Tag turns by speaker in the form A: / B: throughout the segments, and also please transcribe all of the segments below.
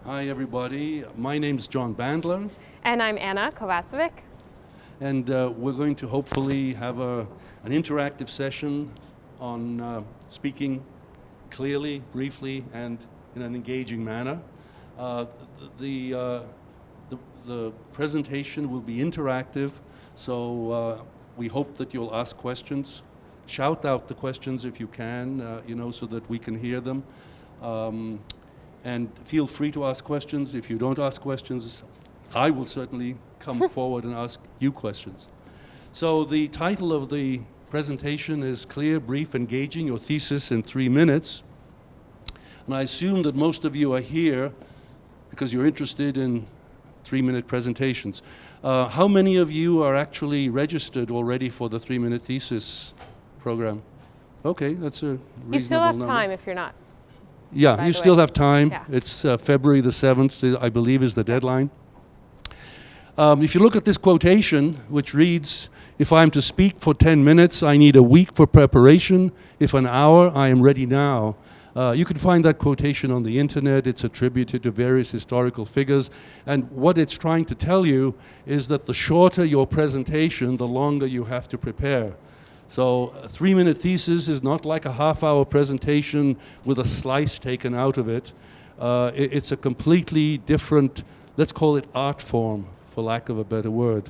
A: Hi, everybody. My name's John Bandler.
B: And I'm Anna Kovacevic.
A: And we're going to hopefully have an interactive session on speaking clearly, briefly, and in an engaging manner. The presentation will be interactive, so we hope that you'll ask questions. Shout out the questions if you can, so that we can hear them. And feel free to ask questions. If you don't ask questions, I will certainly come forward and ask you questions. So the title of the presentation is Clear, Brief, Engaging Your Thesis in 3 Minutes. And I assume that most of you are here because you're interested in 3-minute presentations. How many of you are actually registered already for the 3-minute thesis program? Okay, that's a reasonable number.
B: You still have time if you're not.
A: Yeah, you still have time.
B: Yeah.
A: It's February the 7th, I believe, is the deadline. If you look at this quotation, which reads, "If I am to speak for 10 minutes, I need a week for preparation. If an hour, I am ready now." You can find that quotation on the internet. It's attributed to various historical figures. And what it's trying to tell you is that the shorter your presentation, the longer you have to prepare. So a 3-minute thesis is not like a half-hour presentation with a slice taken out of it. It's a completely different, let's call it art form, for lack of a better word.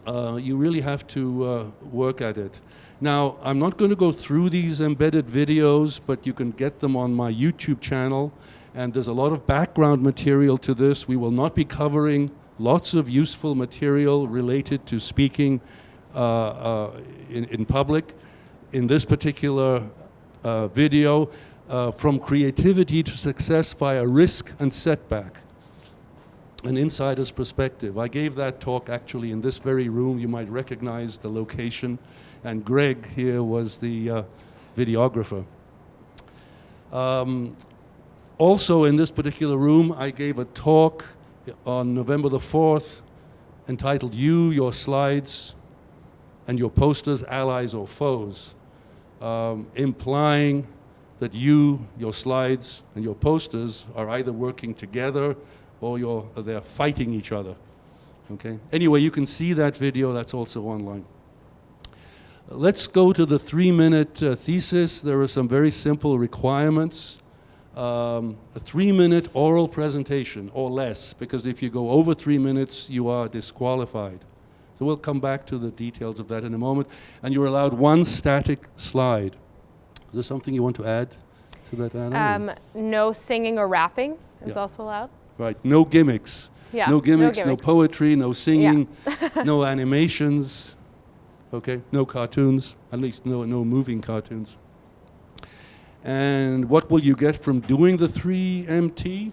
A: You really have to work at it. Now, I'm not going to go through these embedded videos, but you can get them on my YouTube channel. And there's a lot of background material to this. We will not be covering lots of useful material related to speaking in public. In this particular video, from creativity to success via risk and setback, an insider's perspective. I gave that talk actually in this very room. You might recognize the location. And Greg here was the videographer. Also in this particular room, I gave a talk on November the 4th entitled "You, Your Slides, and Your Posters, Allies or Foes," implying that you, your slides, and your posters are either working together or they're fighting each other. Okay? Anyway, you can see that video. That's also online. Let's go to the 3-minute thesis. There are some very simple requirements. A 3-minute oral presentation or less, because if you go over 3 minutes, you are disqualified. So we'll come back to the details of that in a moment. And you're allowed 1 static slide. Is there something you want to add to that, Anna?
B: No singing or rapping is also allowed.
A: Right, no gimmicks.
B: Yeah,
A: no gimmicks, no poetry, no singing, no animations, okay, no cartoons, at least no moving cartoons. And what will you get from doing the 3MT?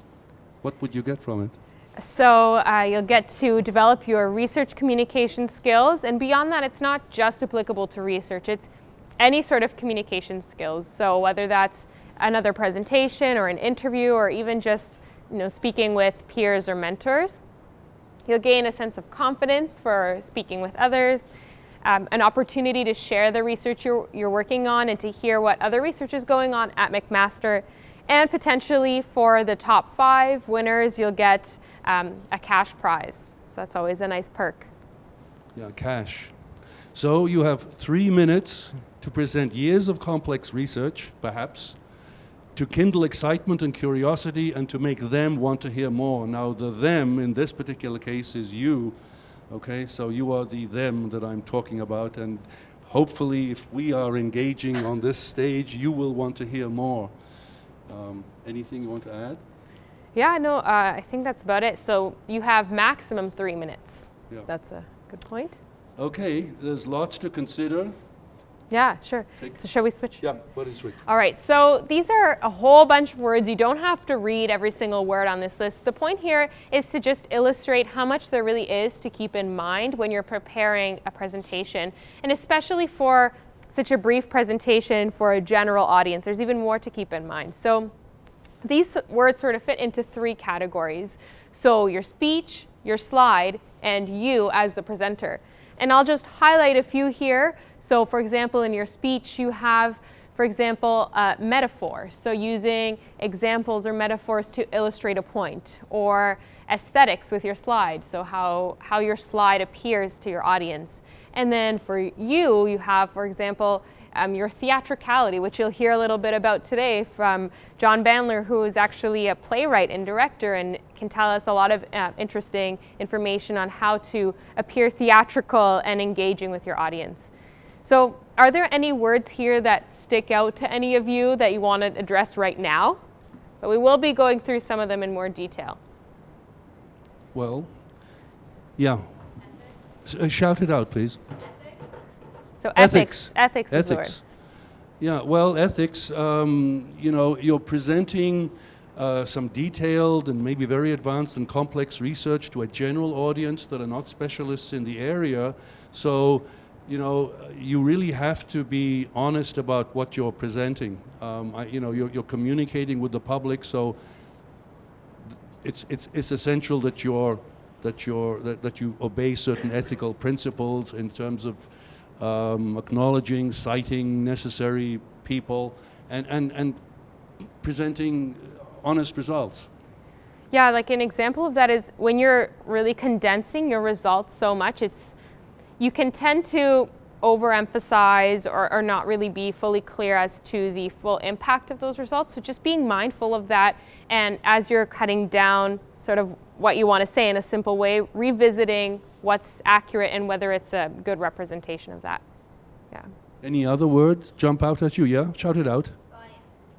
A: What would you get from it?
B: So you'll get to develop your research communication skills, and beyond that, it's not just applicable to research, it's any sort of communication skills. So whether that's another presentation or an interview or even just speaking with peers or mentors, you'll gain a sense of confidence for speaking with others, an opportunity to share the research you're working on and to hear what other research is going on at McMaster. And potentially for the top 5 winners, you'll get a cash prize. So that's always a nice perk.
A: Yeah, cash. So you have 3 minutes to present years of complex research, perhaps, to kindle excitement and curiosity and to make them want to hear more. Now, the them in this particular case is you. Okay, so you are the them that I'm talking about. And hopefully, if we are engaging on this stage, you will want to hear more. Anything you want to add?
B: Yeah, no, I think that's about it. So you have maximum 3 minutes.
A: Yeah.
B: That's a good point.
A: Okay, there's lots to consider.
B: Yeah, sure. So shall we switch?
A: Yeah, what is switch?
B: All right, so these are a whole bunch of words. You don't have to read every single word on this list. The point here is to just illustrate how much there really is to keep in mind when you're preparing a presentation, and especially for such a brief presentation for a general audience. There's even more to keep in mind. So these words sort of fit into 3 categories. So your speech, your slide, and you as the presenter. And I'll just highlight a few here. So for example, in your speech, you have, For example, metaphor, so using examples or metaphors to illustrate a point, or aesthetics with your slide, so how your slide appears to your audience. And then for you, you have, for example, your theatricality, which you'll hear a little bit about today from John Bandler, who is actually a playwright and director and can tell us a lot of interesting information on how to appear theatrical and engaging with your audience. So are there any words here that stick out to any of you that you want to address right now? But we will be going through some of them in more detail.
A: Well, yeah. Shout it out, please.
B: So ethics is the word.
A: Yeah, well, ethics, you're presenting some detailed and maybe very advanced and complex research to a general audience that are not specialists in the area. So, you really have to be honest about what you're presenting. You're communicating with the public, so it's essential that you obey certain ethical principles in terms of acknowledging, citing necessary people, and presenting honest results.
B: Yeah, like an example of that is when you're really condensing your results so much, you can tend to overemphasize or not really be fully clear as to the full impact of those results. So just being mindful of that, and as you're cutting down sort of what you want to say in a simple way, revisiting what's accurate and whether it's a good representation of that. Yeah.
A: Any other words jump out at you? Yeah, shout it out.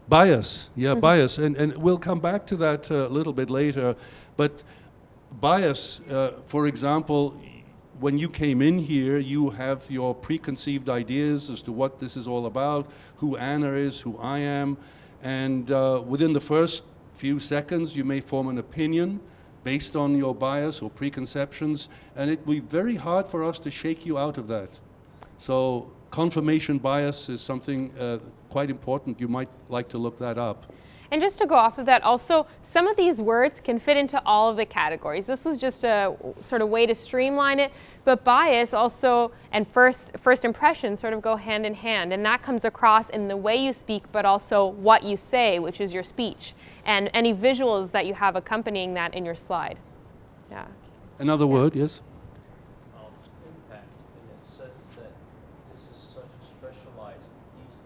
A: Bias. Yeah, bias. And we'll come back to that a little bit later. But bias, for example, when you came in here, you have your preconceived ideas as to what this is all about, who Anna is, who I am. And within the first few seconds, you may form an opinion based on your bias or preconceptions, and it will be very hard for us to shake you out of that. So confirmation bias is something quite important. You might like to look that up.
B: And just to go off of that, also, some of these words can fit into all of the categories. This was just a sort of way to streamline it, but bias also and first impression sort of go hand in hand, and that comes across in the way you speak, but also what you say, which is your speech, and any visuals that you have accompanying that in your slide. Yeah.
A: Another word, yes?
C: Impact, in the sense that this is such a specialized thesis.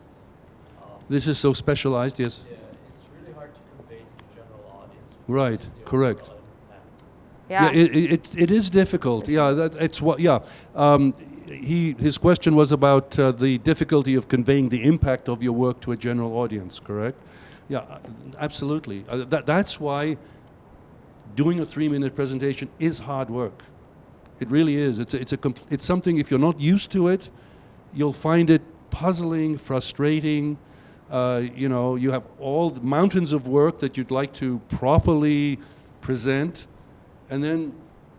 A: This is so specialized, yes.
C: Yeah, it's really hard to convey to the general audience.
A: Right, correct.
B: Yeah.
A: It is difficult. Yeah, it's what. Yeah, his question was about the difficulty of conveying the impact of your work to a general audience. Correct? Yeah, absolutely. That's why doing a 3-minute presentation is hard work. It really is. It's something. If you're not used to it, you'll find it puzzling, frustrating. You have all the mountains of work that you'd like to properly present. And then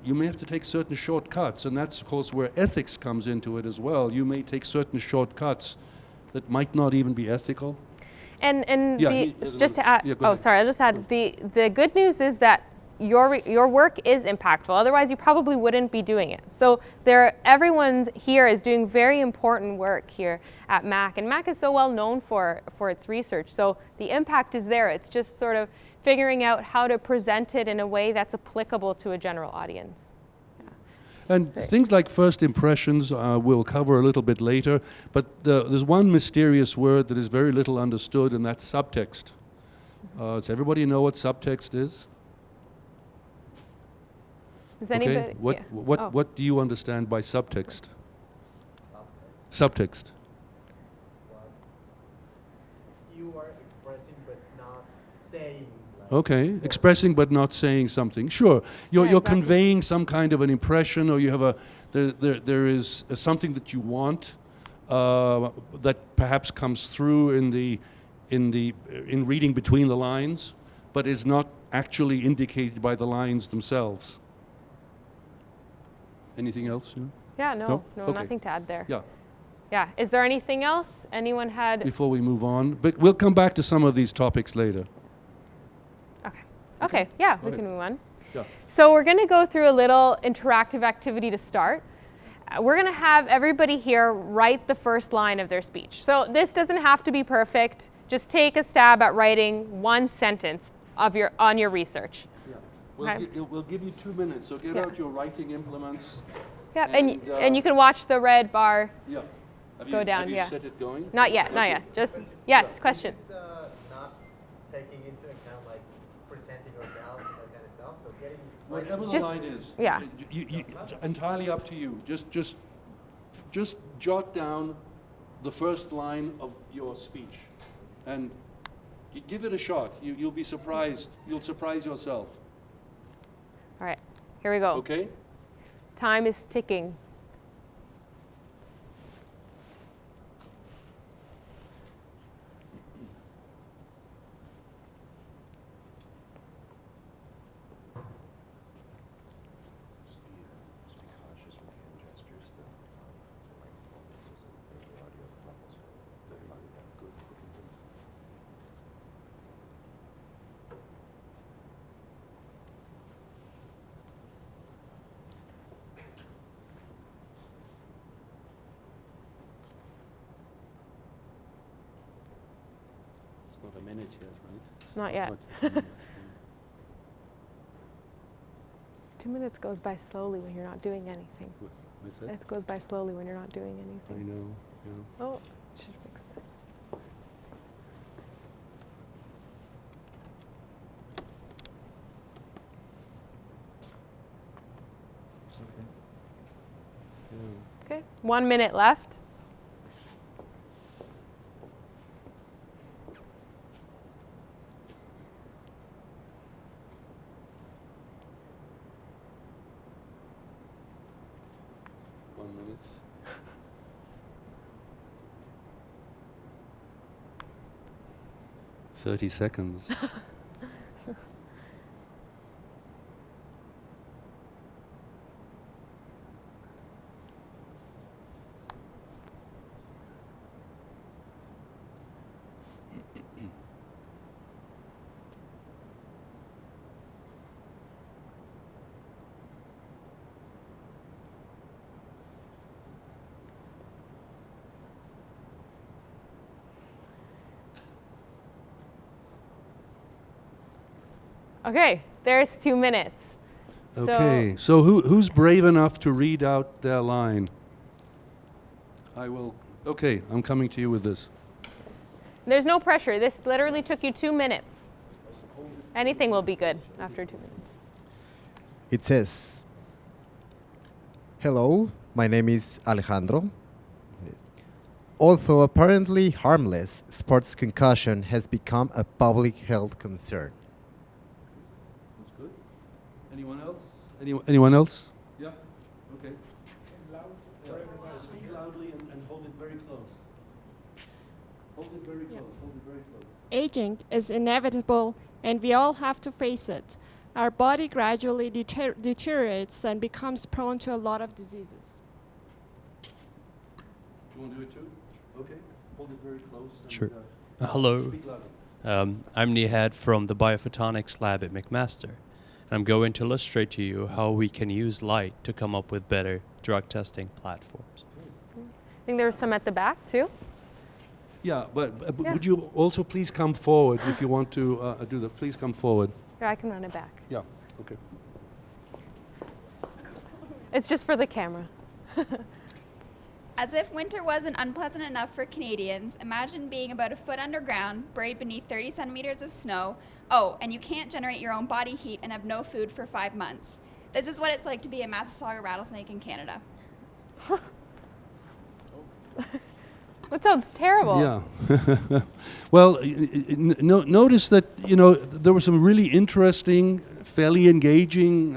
A: you may have to take certain shortcuts, and that's, of course, where ethics comes into it as well. You may take certain shortcuts that might not even be ethical.
B: And
A: Yeah,
B: just to add,
A: yeah, go ahead.
B: sorry, I'll just add, the good news is that your work is impactful. Otherwise, you probably wouldn't be doing it. So everyone here is doing very important work here at MAC, and MAC is so well known for its research. So the impact is there. It's just sort of figuring out how to present it in a way that's applicable to a general audience.
A: And things like first impressions we'll cover a little bit later, but there's one mysterious word that is very little understood, and that's subtext. Does everybody know what subtext is?
B: Does anybody?
A: Okay. What do you understand by subtext? Subtext.
D: You are expressing but not saying.
A: Okay, expressing but not saying something. Sure, you're
B: exactly.
A: conveying some kind of an impression, or you have there is something that you want that perhaps comes through in reading between the lines, but is not actually indicated by the lines themselves. Anything else?
B: Yeah, no,
A: Okay.
B: nothing to add there.
A: Yeah.
B: Yeah. Is there anything else anyone had?
A: Before we move on, but we'll come back to some of these topics later.
B: Okay, yeah, we
A: ahead.
B: can move on.
A: Yeah.
B: So we're going to go through a little interactive activity to start. we're going to have everybody here write the first line of their speech. So this doesn't have to be perfect. Just take a stab at writing one sentence on your research.
A: Yeah. We'll give you 2 minutes, so get out your writing implements.
B: Yeah, and you can watch the red bar go down.
A: Have you set it going?
B: Not yet, not yet. Just, yes, question.
D: It's not taking into account like presenting ourselves and that kind of stuff. So getting
A: Whatever the line is, it's entirely up to you. Just jot down the first line of your speech, and give it a shot. You'll be surprised. You'll surprise yourself.
B: All right, here we go.
A: Okay.
B: Time is ticking.
A: Not a minute yet, right?
B: Not yet. 2 minutes goes by slowly when you're not doing anything.
A: What's that?
B: It goes by slowly when you're not doing
A: I
B: anything.
A: know. Yeah.
B: Oh, should fix this. Okay, 1 minute left.
A: Minute. "30 seconds.
B: Okay, there's 2 minutes.
A: Okay, so who's brave enough to read out their line? I will. Okay, I'm coming to you with this.
B: There's no pressure. This literally took you 2 minutes. Anything will be good after 2 minutes.
D: It says, "Hello, my name is Alejandro. Although apparently harmless, sports concussion has become a public health concern."
A: That's good. Anyone else? Anyone else? Yeah. Okay. Speak loudly and hold it very close. Hold it very close. Hold it very close.
E: Aging is inevitable, and we all have to face it. Our body gradually deteriorates and becomes prone to a lot of diseases.
A: You want to do it too? Okay. Hold it very close. And,
C: Sure. Hello.
A: Speak louder.
C: I'm Nihad from the Biophotonics lab at McMaster. And I'm going to illustrate to you how we can use light to come up with better drug testing platforms.
B: I think there was some at the back too.
A: Yeah, but would you also please come forward if you want to do that? Please come forward.
B: Here, I can run it back.
A: Yeah. Okay.
B: It's just for the camera.
F: As if winter wasn't unpleasant enough for Canadians, imagine being about a foot underground, buried beneath 30 centimeters of snow. Oh, and you can't generate your own body heat and have no food for 5 months. This is what it's like to be a Massasauga rattlesnake in Canada.
B: That sounds terrible.
A: Yeah. Well, notice that, there were some really interesting, fairly engaging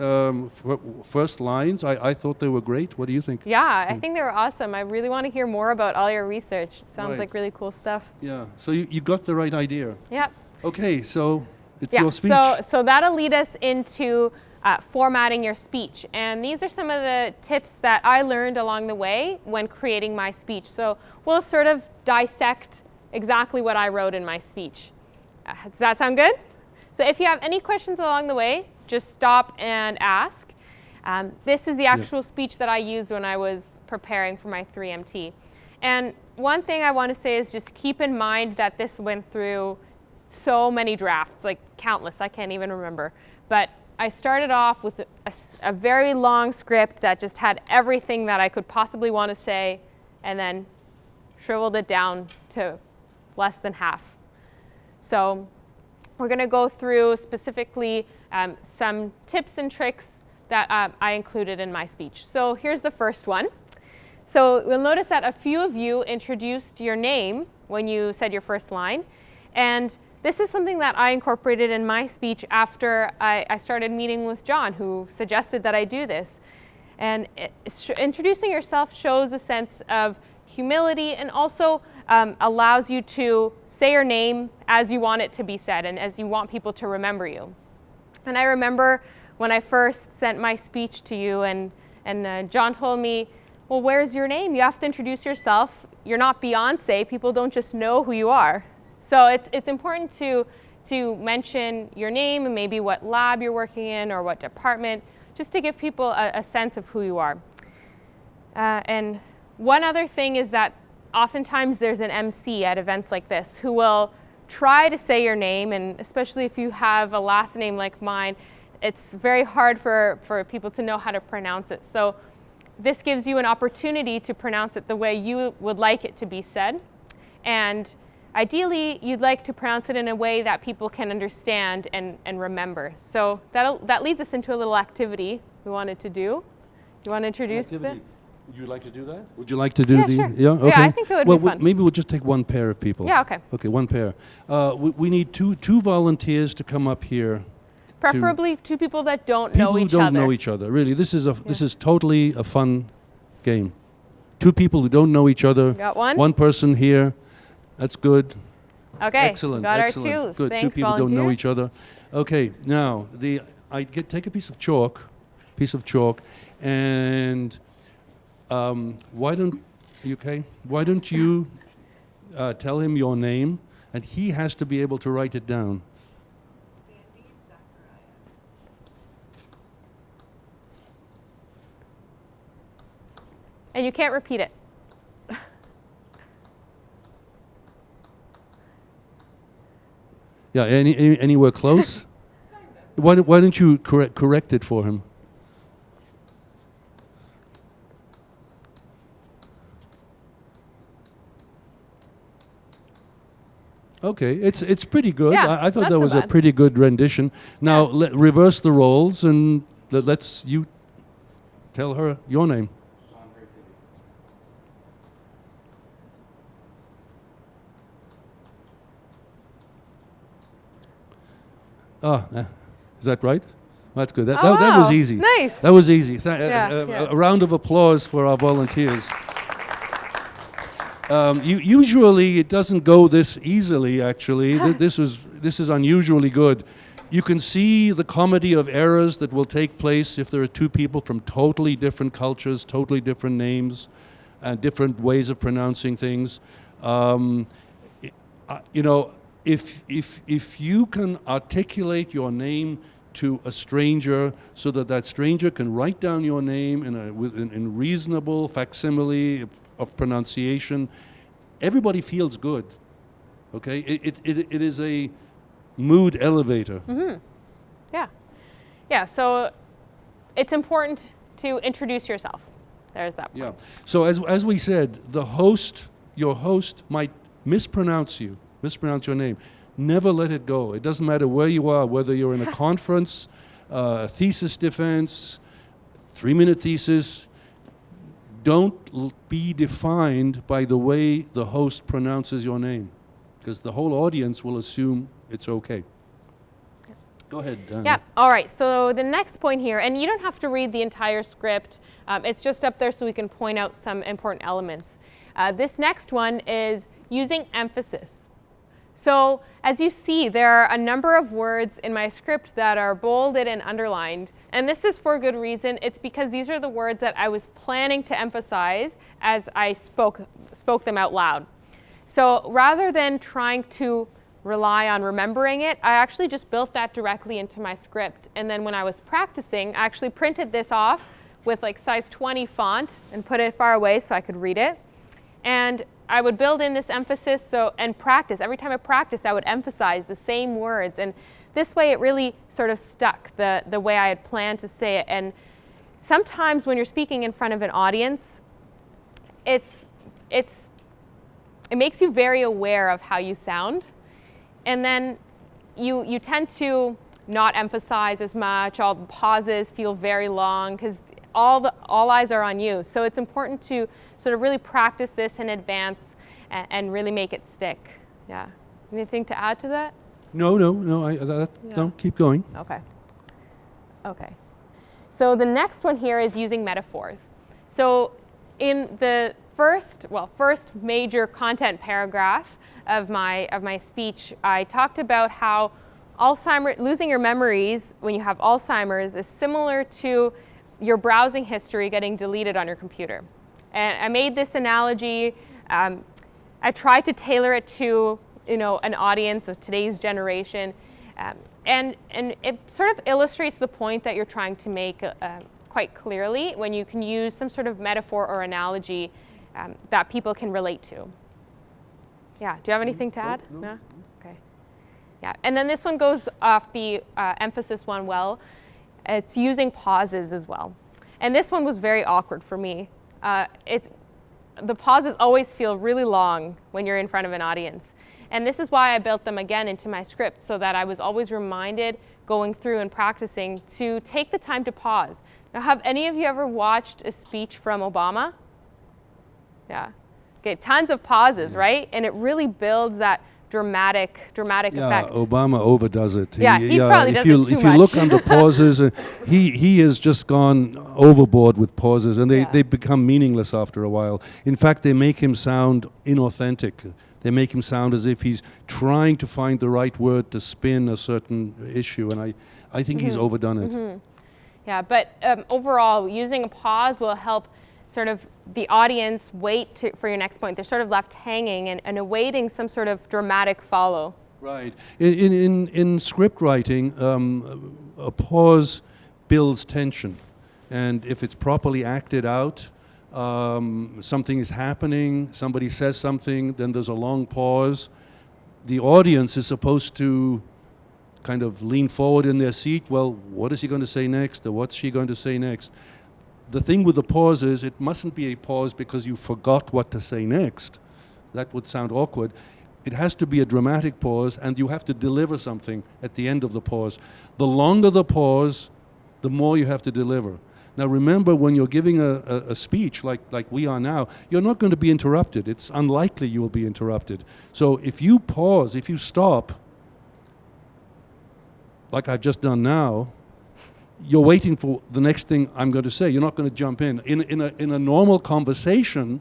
A: first lines. I thought they were great. What do you think?
B: Yeah, I think they were awesome. I really want to hear more about all your research. It sounds
A: Right.
B: like really cool stuff.
A: Yeah. So you got the right idea.
B: Yep.
A: Okay, so it's
B: Yeah,
A: your speech.
B: so that'll lead us into formatting your speech. And these are some of the tips that I learned along the way when creating my speech. So we'll sort of dissect exactly what I wrote in my speech. Does that sound good? So if you have any questions along the way, just stop and ask. This is the actual speech that I used when I was preparing for my 3MT. And one thing I want to say is just keep in mind that this went through so many drafts, like countless, I can't even remember. But I started off with a very long script that just had everything that I could possibly want to say, and then shriveled it down to less than half. So we're going to go through specifically some tips and tricks that I included in my speech. So here's the first one. So you'll notice that a few of you introduced your name when you said your first line. And this is something that I incorporated in my speech after I started meeting with John, who suggested that I do this. And introducing yourself shows a sense of humility and also allows you to say your name as you want it to be said and as you want people to remember you. And I remember when I first sent my speech to you and John told me, well, where's your name? You have to introduce yourself. You're not Beyonce. People don't just know who you are. So it's important to mention your name and maybe what lab you're working in or what department, just to give people a sense of who you are. And one other thing is that oftentimes there's an MC at events like this who will try to say your name, and especially if you have a last name like mine, it's very hard for people to know how to pronounce it. So this gives you an opportunity to pronounce it the way you would like it to be said. And ideally, you'd like to pronounce it in a way that people can understand and remember. So that leads us into a little activity we wanted to do. You want to introduce it?
A: Would you like to do that? Would you like to do
B: Yeah,
A: the?
B: sure.
A: Yeah, okay.
B: Yeah, I think that would be fun.
A: Maybe we'll just take one pair of people.
B: Yeah, okay.
A: Okay, one pair. We need two volunteers to come up here.
B: Preferably two people that don't know each other.
A: People who don't know each other. Really, this is totally a fun game. Two people who don't know each other.
B: Got one?
A: One person here. That's good.
B: Okay.
A: Excellent.
B: Got
A: Excellent.
B: our two.
A: Good.
B: Thanks,
A: Two people don't know
B: volunteers.
A: each other. Okay. Now take a piece of chalk, and why don't you tell him your name, and he has to be able to write it down.
B: And you can't repeat it.
A: Yeah. Anywhere close? Why don't you correct it for him? Okay, it's pretty good.
B: Yeah,
A: I thought
B: not
A: that
B: so
A: was a
B: bad.
A: pretty good rendition. Now reverse the roles and let's you tell her your name. Is that right? That's good. That was
B: wow.
A: easy.
B: Nice.
A: That was easy.
B: Yeah.
A: A round of applause for our volunteers. Usually it doesn't go this easily, actually. This is unusually good. You can see the comedy of errors that will take place if there are two people from totally different cultures, totally different names, and different ways of pronouncing things. If you can articulate your name to a stranger so that stranger can write down your name in reasonable facsimile of pronunciation, everybody feels good. Okay, it is a mood elevator.
B: Mm-hmm. Yeah. So it's important to introduce yourself. There's that point.
A: Yeah. So as we said, your host might mispronounce your name. Never let it go. It doesn't matter where you are, whether you're in a conference, thesis defense, 3-minute thesis. Don't be defined by the way the host pronounces your name, because the whole audience will assume it's okay. Go ahead, Dan.
B: Yeah, all right, so the next point here, and you don't have to read the entire script, it's just up there so we can point out some important elements. This next one is using emphasis. So as you see, there are a number of words in my script that are bolded and underlined, and this is for good reason. It's because these are the words that I was planning to emphasize as I spoke them out loud. So rather than trying to rely on remembering it. I actually just built that directly into my script. And then when I was practicing, I actually printed this off with like size 20 font and put it far away so I could read it. And I would build in this emphasis and practice. Every time I practiced, I would emphasize the same words. And this way it really sort of stuck the way I had planned to say it. And sometimes when you're speaking in front of an audience, it makes you very aware of how you sound. And then you tend to not emphasize as much. All the pauses feel very long because all eyes are on you. So it's important to sort of really practice this in advance and really make it stick. Yeah. Anything to add to that?
A: No. No, keep going.
B: Okay. So the next one here is using metaphors. So in the first major content paragraph of my speech, I talked about how losing your memories when you have Alzheimer's is similar to your browsing history getting deleted on your computer. And I made this analogy. I tried to tailor it to an audience of today's generation, and it sort of illustrates the point that you're trying to make quite clearly when you can use some sort of metaphor or analogy that people can relate to. Yeah, do you have anything to add? No? Okay. Yeah, and then this one goes off the emphasis one well. It's using pauses as well. And this one was very awkward for me. The pauses always feel really long when you're in front of an audience. And this is why I built them again into my script, so that I was always reminded going through and practicing to take the time to pause. Now, have any of you ever watched a speech from Obama? Yeah. Okay, tons of pauses, right? And it really builds that dramatic effect.
A: Yeah, Obama overdoes it.
B: He probably does it too much.
A: If you look under pauses, he has just gone overboard with pauses, and they become meaningless after a while. In fact, they make him sound inauthentic. They make him sound as if he's trying to find the right word to spin a certain issue, and I think he's overdone it.
B: Mm-hmm. Yeah, but overall, using a pause will help sort of the audience wait for your next point. They're sort of left hanging and awaiting some sort of dramatic follow.
A: Right. In script writing, a pause builds tension. And if it's properly acted out, something is happening, somebody says something, then there's a long pause. The audience is supposed to kind of lean forward in their seat. Well, what is he going to say next? Or what's she going to say next? The thing with the pause is it mustn't be a pause because you forgot what to say next. That would sound awkward. It has to be a dramatic pause, and you have to deliver something at the end of the pause. The longer the pause, the more you have to deliver. Now remember, when you're giving a speech like we are now, you're not going to be interrupted. It's unlikely you will be interrupted. So if you pause, if you stop, like I've just done now, you're waiting for the next thing I'm going to say. You're not going to jump in. In a normal conversation,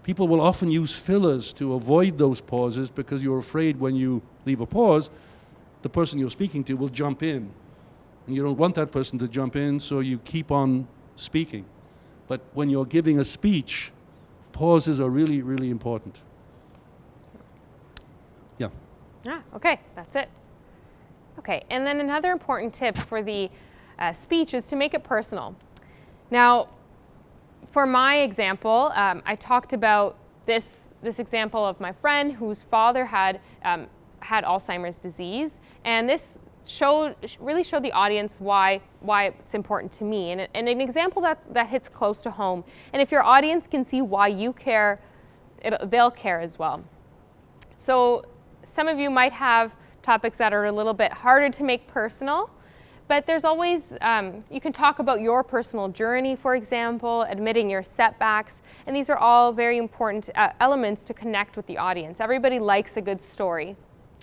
A: people will often use fillers to avoid those pauses because you're afraid when you leave a pause, the person you're speaking to will jump in. And you don't want that person to jump in, so you keep on speaking. But when you're giving a speech, pauses are really, really important. Yeah.
B: Okay, that's it. Okay, and then another important tip for the speech is to make it personal. Now, for my example, I talked about this example of my friend whose father had Alzheimer's disease, and this really showed the audience why it's important to me, and an example that hits close to home. And if your audience can see why you care, they'll care as well. So some of you might have topics that are a little bit harder to make personal, but there's always, you can talk about your personal journey, for example, admitting your setbacks, and these are all very important elements to connect with the audience. Everybody likes a good story.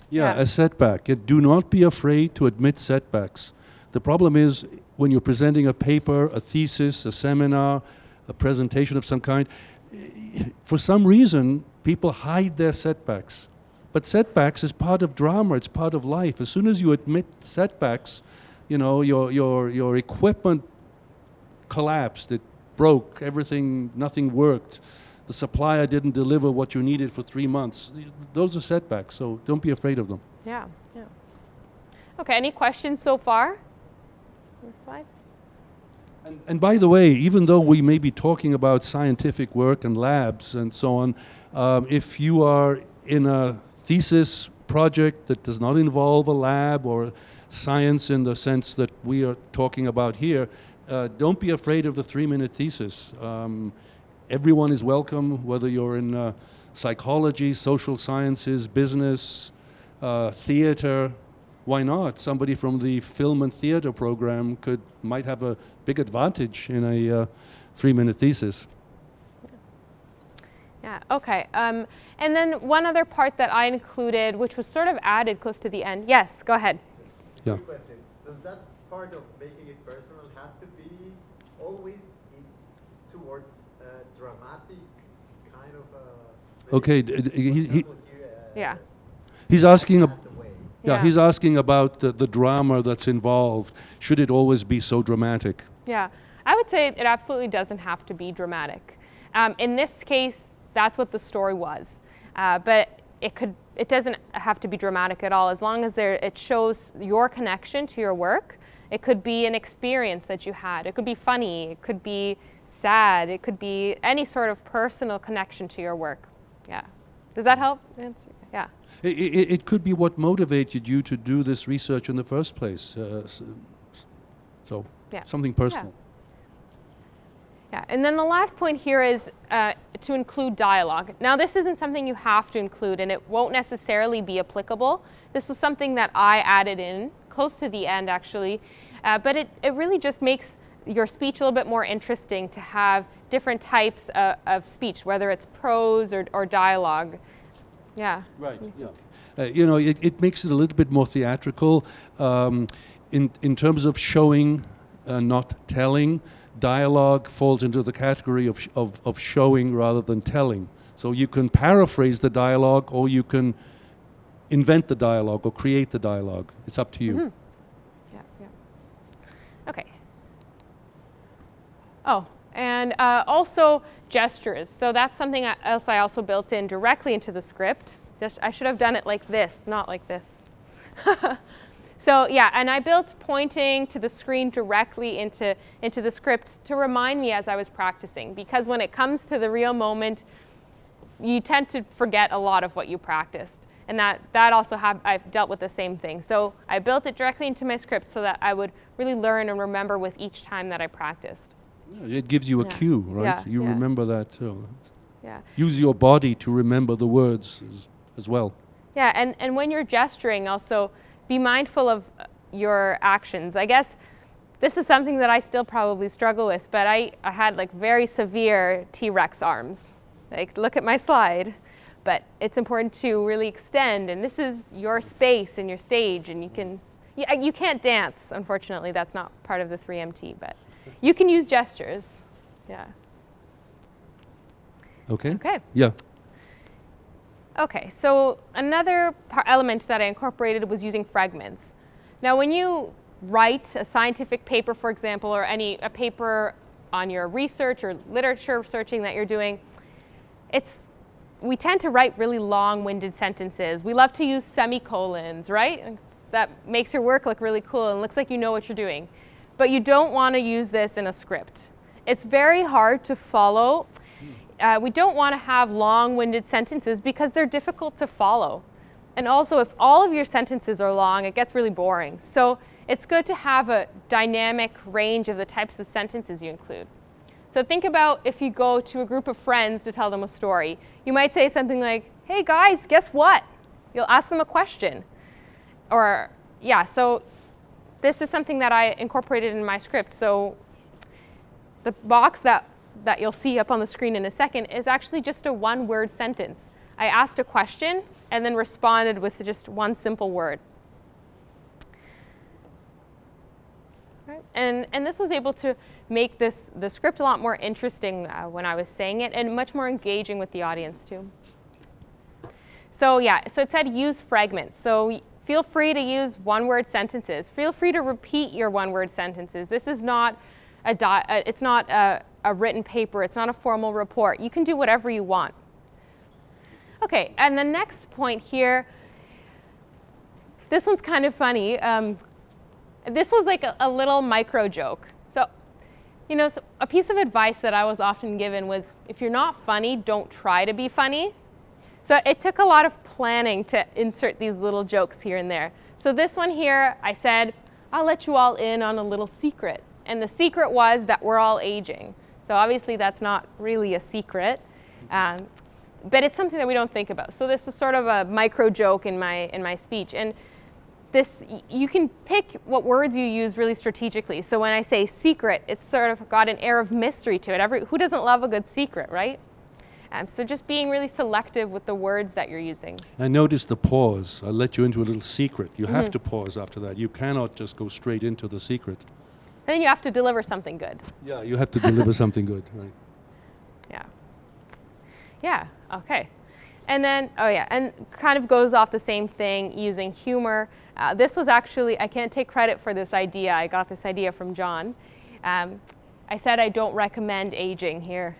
A: Yeah, a setback. Do not be afraid to admit setbacks. The problem is when you're presenting a paper, a thesis, a seminar, a presentation of some kind, for some reason, people hide their setbacks. But setbacks is part of drama, it's part of life. As soon as you admit setbacks, you know, your equipment collapsed, it broke, everything, nothing worked. the supplier didn't deliver what you needed for 3 months. Those are setbacks, so don't be afraid of them.
B: Yeah, yeah. Okay, any questions so far? This slide?
A: And by the way, even though we may be talking about scientific work and labs and so on, if you are in a thesis project that does not involve a lab or science in the sense that we are talking about here, don't be afraid of the 3-minute thesis. Everyone is welcome, whether you're in psychology, social sciences, business, theater. Why not? Somebody from the film and theater program might have a big advantage in a 3-minute thesis.
B: Yeah, okay. And then one other part that I included, which was sort of added close to the end. Yes, go ahead.
A: Yeah.
D: Quick question. Does that part of making it personal has to be always towards dramatic kind of
A: Okay,
B: Yeah.
A: he's asking
B: Yeah.
A: he's asking about the drama that's involved. Should it always be so dramatic?
B: Yeah, I would say it absolutely doesn't have to be dramatic. In this case, that's what the story was, but it doesn't have to be dramatic at all. As long as it shows your connection to your work. It could be an experience that you had. It could be funny. It could be sad. It could be any sort of personal connection to your work. Yeah. Does that help? Yeah.
A: It could be what motivated you to do this research in the first place. So
B: Yeah.
A: something personal.
B: Yeah, and then the last point here is to include dialogue. Now, this isn't something you have to include, and it won't necessarily be applicable. This was something that I added in close to the end, actually, but it really just makes your speech a little bit more interesting to have different types of speech, whether it's prose or dialogue. Yeah.
A: Right. Yeah. It makes it a little bit more theatrical in terms of showing, not telling. Dialogue falls into the category of showing rather than telling. So you can paraphrase the dialogue, or you can invent the dialogue or create the dialogue. It's up to you.
B: Mm-hmm. Yeah. Okay. Oh, and also gestures. So that's something else I also built in directly into the script. I should have done it like this, not like this. So yeah, and I built pointing to the screen directly into the script to remind me as I was practicing, because when it comes to the real moment, you tend to forget a lot of what you practiced. And that also I've dealt with the same thing. So I built it directly into my script so that I would really learn and remember with each time that I practiced.
A: Yeah, it gives you a cue, right?
B: Yeah,
A: You remember that too.
B: Yeah.
A: Use your body to remember the words as well.
B: Yeah, and when you're gesturing, also be mindful of your actions. I guess this is something that I still probably struggle with, but I had like very severe T-Rex arms. Like, look at my slide. But it's important to really extend, and this is your space and your stage, and you can't dance, unfortunately. That's not part of the 3MT, but you can use gestures. Yeah.
A: Okay?
B: Okay.
A: Yeah.
B: Okay, so another element that I incorporated was using fragments. Now, when you write a scientific paper, for example, or a paper on your research or literature searching that you're doing, we tend to write really long-winded sentences. We love to use semicolons, right? That makes your work look really cool and looks like you know what you're doing. But you don't want to use this in a script. It's very hard to follow. We don't want to have long-winded sentences because they're difficult to follow. And also, if all of your sentences are long, it gets really boring. So it's good to have a dynamic range of the types of sentences you include. So think about if you go to a group of friends to tell them a story. You might say something like, hey guys, guess what? You'll ask them a question. Or, yeah, so this is something that I incorporated in my script. So the box that you'll see up on the screen in a second is actually just a one-word sentence. I asked a question and then responded with just one simple word. Right. And this was able to make the script a lot more interesting when I was saying it, and much more engaging with the audience too. So yeah, so it said use fragments. So feel free to use one-word sentences. Feel free to repeat your one-word sentences. This is not a written paper. It's not a formal report. You can do whatever you want. Okay, and the next point here, this one's kind of funny. This was like a little micro joke. So, you know, so a piece of advice that I was often given was, if you're not funny, don't try to be funny. So it took a lot of planning to insert these little jokes here and there. So this one here, I said, I'll let you all in on a little secret. And the secret was that we're all aging. So obviously that's not really a secret, but it's something that we don't think about. So this is sort of a micro joke in my speech. And this, you can pick what words you use really strategically. So when I say secret, it's sort of got an air of mystery to it. Who doesn't love a good secret, right? So just being really selective with the words that you're using.
A: And notice the pause. I'll let you into a little secret. You have to pause after that. You cannot just go straight into the secret.
B: And then you have to deliver something good.
A: Yeah, you have to deliver something good. Right.
B: Yeah. Yeah, okay. And then, oh yeah, and kind of goes off the same thing, using humor. This was actually, I can't take credit for this idea. I got this idea from John. I said I don't recommend aging here.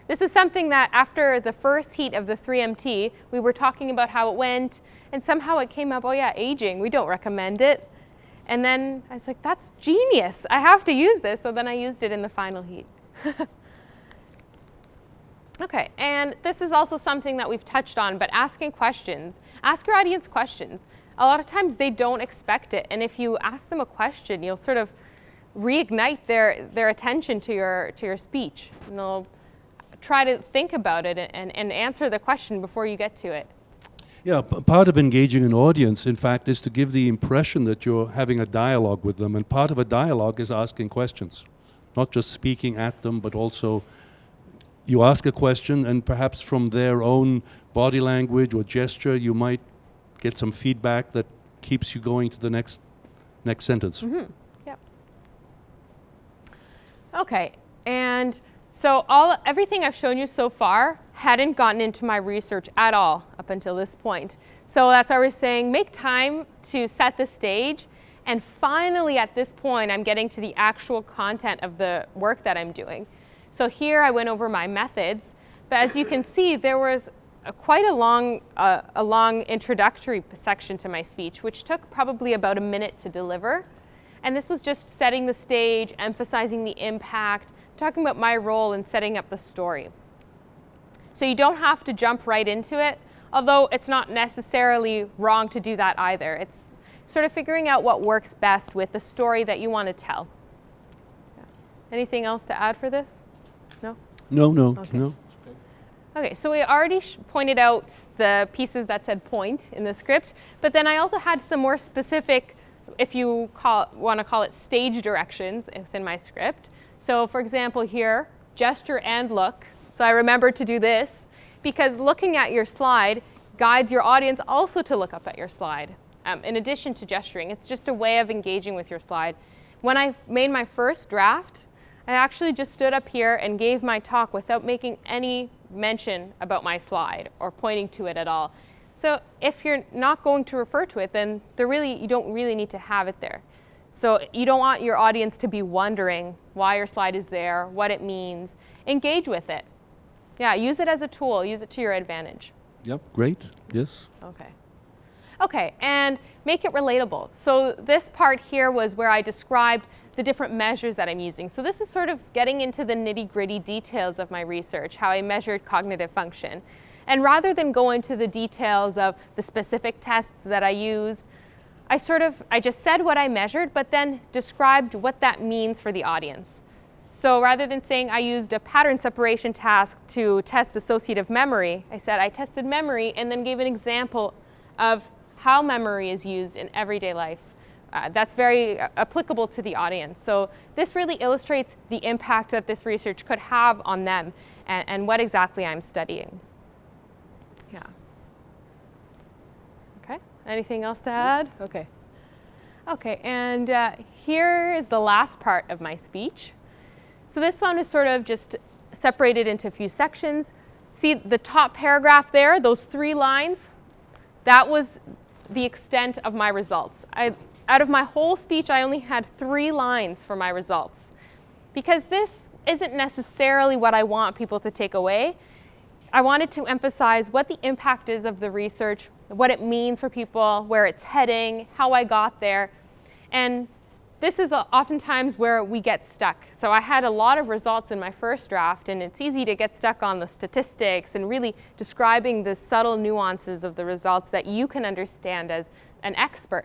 B: This is something that after the first heat of the 3MT, we were talking about how it went, and somehow it came up, oh yeah, aging, we don't recommend it. And then I was like, that's genius. I have to use this. So then I used it in the final heat. Okay, and this is also something that we've touched on, but asking questions. Ask your audience questions. A lot of times they don't expect it, and if you ask them a question, you'll sort of reignite their attention to your speech, and they'll try to think about it and answer the question before you get to it.
A: Yeah, part of engaging an audience, in fact, is to give the impression that you're having a dialogue with them, and part of a dialogue is asking questions, not just speaking at them, but also you ask a question, and perhaps from their own body language or gesture, you might get some feedback that keeps you going to the next sentence.
B: Mm-hmm. Yep. Okay, and so everything I've shown you so far hadn't gotten into my research at all up until this point. So that's why we're saying make time to set the stage, and finally at this point I'm getting to the actual content of the work that I'm doing. So here I went over my methods, but as you can see, there was quite a long introductory section to my speech, which took probably about a minute to deliver. And this was just setting the stage, emphasizing the impact, talking about my role in setting up the story. So you don't have to jump right into it, although it's not necessarily wrong to do that either. It's sort of figuring out what works best with the story that you want to tell. Yeah. Anything else to add for this? No?
A: No.
B: Okay.
A: No.
B: Okay, so we already pointed out the pieces that said point in the script, but then I also had some more specific, if you want to call it stage directions within my script. So for example here, gesture and look. So I remembered to do this because looking at your slide guides your audience also to look up at your slide. In addition to gesturing, it's just a way of engaging with your slide. When I made my first draft, I actually just stood up here and gave my talk without making any mention about my slide or pointing to it at all. So if you're not going to refer to it, then you don't really need to have it there. So you don't want your audience to be wondering why your slide is there, what it means. Engage with it. Yeah, use it as a tool. Use it to your advantage.
A: Yep, great. Yes.
B: Okay. Okay, and make it relatable. So this part here was where I described the different measures that I'm using. So this is sort of getting into the nitty-gritty details of my research, how I measured cognitive function. And rather than go into the details of the specific tests that I used, I just said what I measured, but then described what that means for the audience. So rather than saying I used a pattern separation task to test associative memory, I said I tested memory and then gave an example of how memory is used in everyday life. That's very applicable to the audience. So this really illustrates the impact that this research could have on them and what exactly I'm studying. Yeah. Okay, anything else to add? Okay. Okay, and here is the last part of my speech. So this one is sort of just separated into a few sections. See the top paragraph there, those 3 lines? That was the extent of my results. Out of my whole speech, I only had 3 lines for my results. Because this isn't necessarily what I want people to take away. I wanted to emphasize what the impact is of the research, what it means for people, where it's heading, how I got there. And this is oftentimes where we get stuck. So I had a lot of results in my first draft, and it's easy to get stuck on the statistics and really describing the subtle nuances of the results that you can understand as an expert.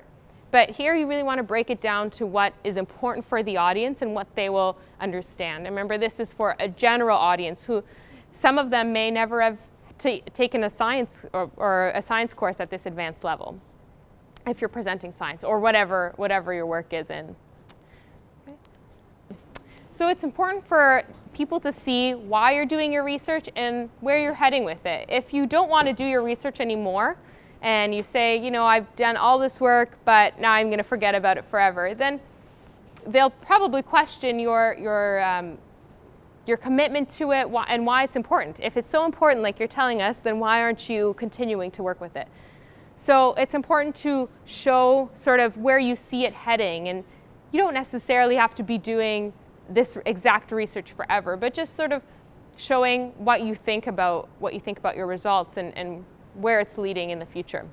B: But here you really want to break it down to what is important for the audience and what they will understand. And remember, this is for a general audience who some of them may never have taken a science or a science course at this advanced level, if you're presenting science or whatever your work is in. Okay. So it's important for people to see why you're doing your research and where you're heading with it. If you don't want to do your research anymore, and you say, you know, I've done all this work, but now I'm going to forget about it forever, then they'll probably question your commitment to it and why it's important. If it's so important, like you're telling us, then why aren't you continuing to work with it? So it's important to show sort of where you see it heading, and you don't necessarily have to be doing this exact research forever, but just sort of showing what you think about your results and where it's leading in the future.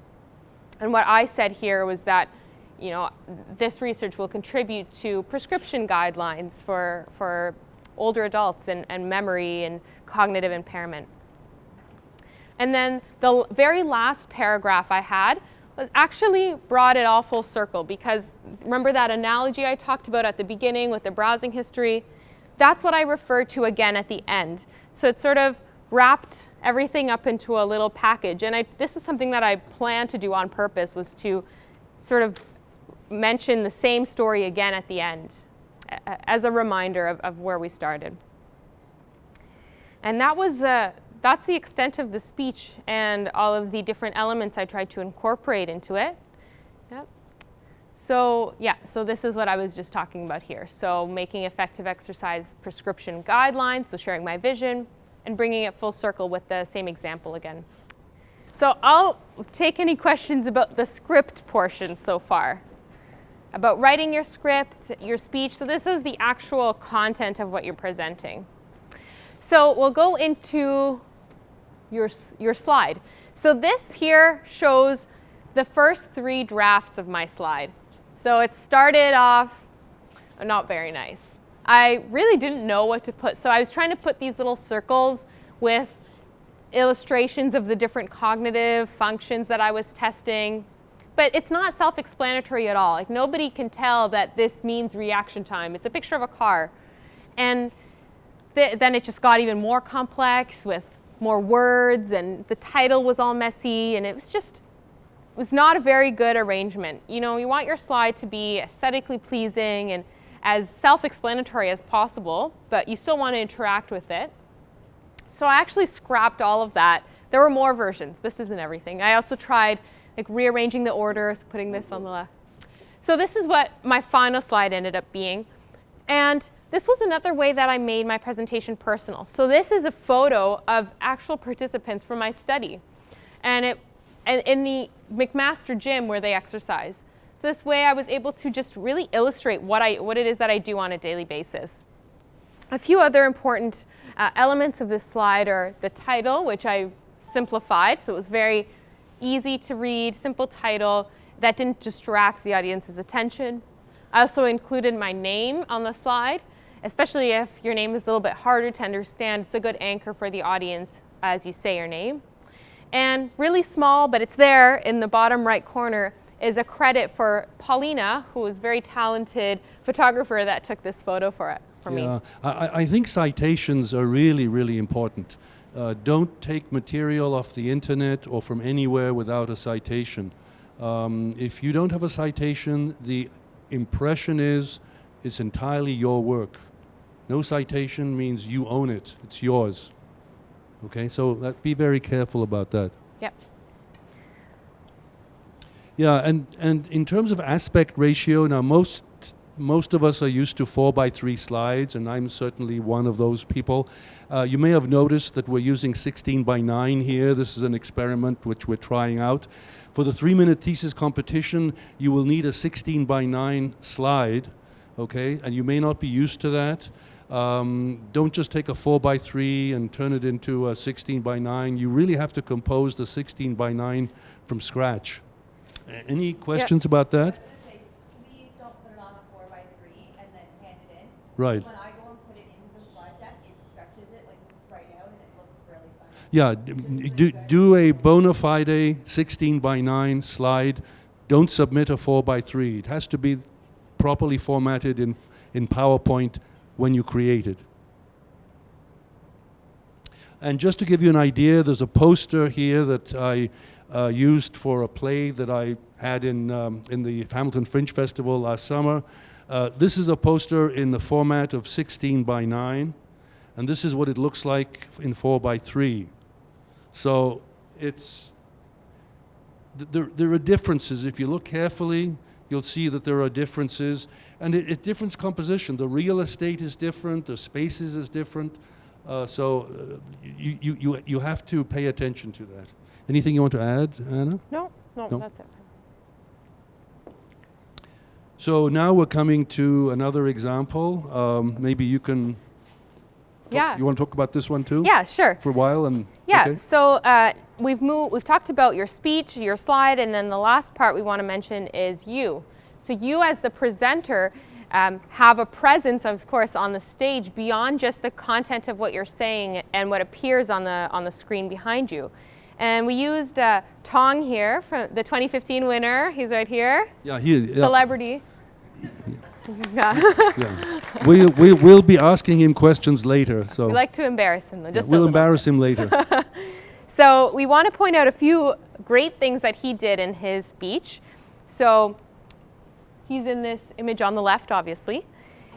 B: And what I said here was that, you know, this research will contribute to prescription guidelines for older adults and memory and cognitive impairment. And then the very last paragraph I had was actually brought it all full circle, because remember that analogy I talked about at the beginning with the browsing history? That's what I referred to again at the end. So it sort of wrapped everything up into a little package. And this is something that I planned to do on purpose, was to sort of mention the same story again at the end as a reminder of where we started. And that's the extent of the speech and all of the different elements I tried to incorporate into it. Yep. So this is what I was just talking about here. So making effective exercise prescription guidelines, so sharing my vision, and bringing it full circle with the same example again. So I'll take any questions about the script portion so far, about writing your script, your speech. So this is the actual content of what you're presenting. So we'll go into your slide. So this here shows the first 3 drafts of my slide. So it started off not very nice. I really didn't know what to put. So I was trying to put these little circles with illustrations of the different cognitive functions that I was testing. But it's not self-explanatory at all. Like, nobody can tell that this means reaction time. It's a picture of a car. And then it just got even more complex with more words, and the title was all messy, and it was not a very good arrangement. You know, you want your slide to be aesthetically pleasing and as self-explanatory as possible, but you still want to interact with it. So I actually scrapped all of that. There were more versions. This isn't everything. I also tried like rearranging the orders, putting this on the left. So this is what my final slide ended up being. And this was another way that I made my presentation personal. So this is a photo of actual participants from my study, and in the McMaster gym where they exercise. So this way I was able to just really illustrate what it is that I do on a daily basis. A few other important elements of this slide are the title, which I simplified, so it was very easy to read, simple title that didn't distract the audience's attention. I also included my name on the slide, especially if your name is a little bit harder to understand. It's a good anchor for the audience as you say your name. And really small, but it's there in the bottom right corner, is a credit for Paulina, who was a very talented photographer that took this photo for me.
A: I think citations are really, really important. Don't take material off the internet or from anywhere without a citation. If you don't have a citation, the impression is it's entirely your work. No citation means you own it. It's yours. Okay, so be very careful about that.
B: Yep.
A: Yeah, and in terms of aspect ratio, now most of us are used to 4:3 slides, and I'm certainly one of those people. You may have noticed that we're using 16:9 here. This is an experiment which we're trying out. For the 3-minute thesis competition, you will need a 16:9 slide, okay? And you may not be used to that. Don't just take a 4x3 and turn it into a 16x9. You really have to compose the 16x9 from scratch. Any questions about that?
G: Please don't put it on a 4x3 and then hand it in.
A: Right.
G: When I go and put it into the slide deck, it stretches it like right out and it looks really funny.
A: Yeah, do a bona fide 16x9 slide. Don't submit a 4x3. It has to be properly formatted in PowerPoint when you create it. And just to give you an idea, there's a poster here that I used for a play that I had in the Hamilton Fringe Festival last summer. This is a poster in the format of 16x9, and this is what it looks like in 4x3. So it's there are differences. If you look carefully, you'll see that there are differences, and it different composition. The real estate is different. The spaces is different. So you have to pay attention to that. Anything you want to add, Anna?
B: No, that's it.
A: So now we're coming to another example. Maybe you can.
B: Yeah.
A: You want to talk about this one too?
B: Yeah, sure.
A: For a while and.
B: Yeah.
A: Okay.
B: So we've talked about your speech, your slide, and then the last part we want to mention is you. So you as the presenter have a presence, of course, on the stage beyond just the content of what you're saying and what appears on the screen behind you. And we used Teng here, from the 2015 winner. He's right here.
A: Yeah, here. Yeah.
B: Celebrity. Yeah.
A: Yeah. We'll be asking him questions later. So
B: We like to embarrass him, though. Just
A: we'll
B: a little
A: embarrass him later.
B: So we want to point out a few great things that he did in his speech. So he's in this image on the left, obviously.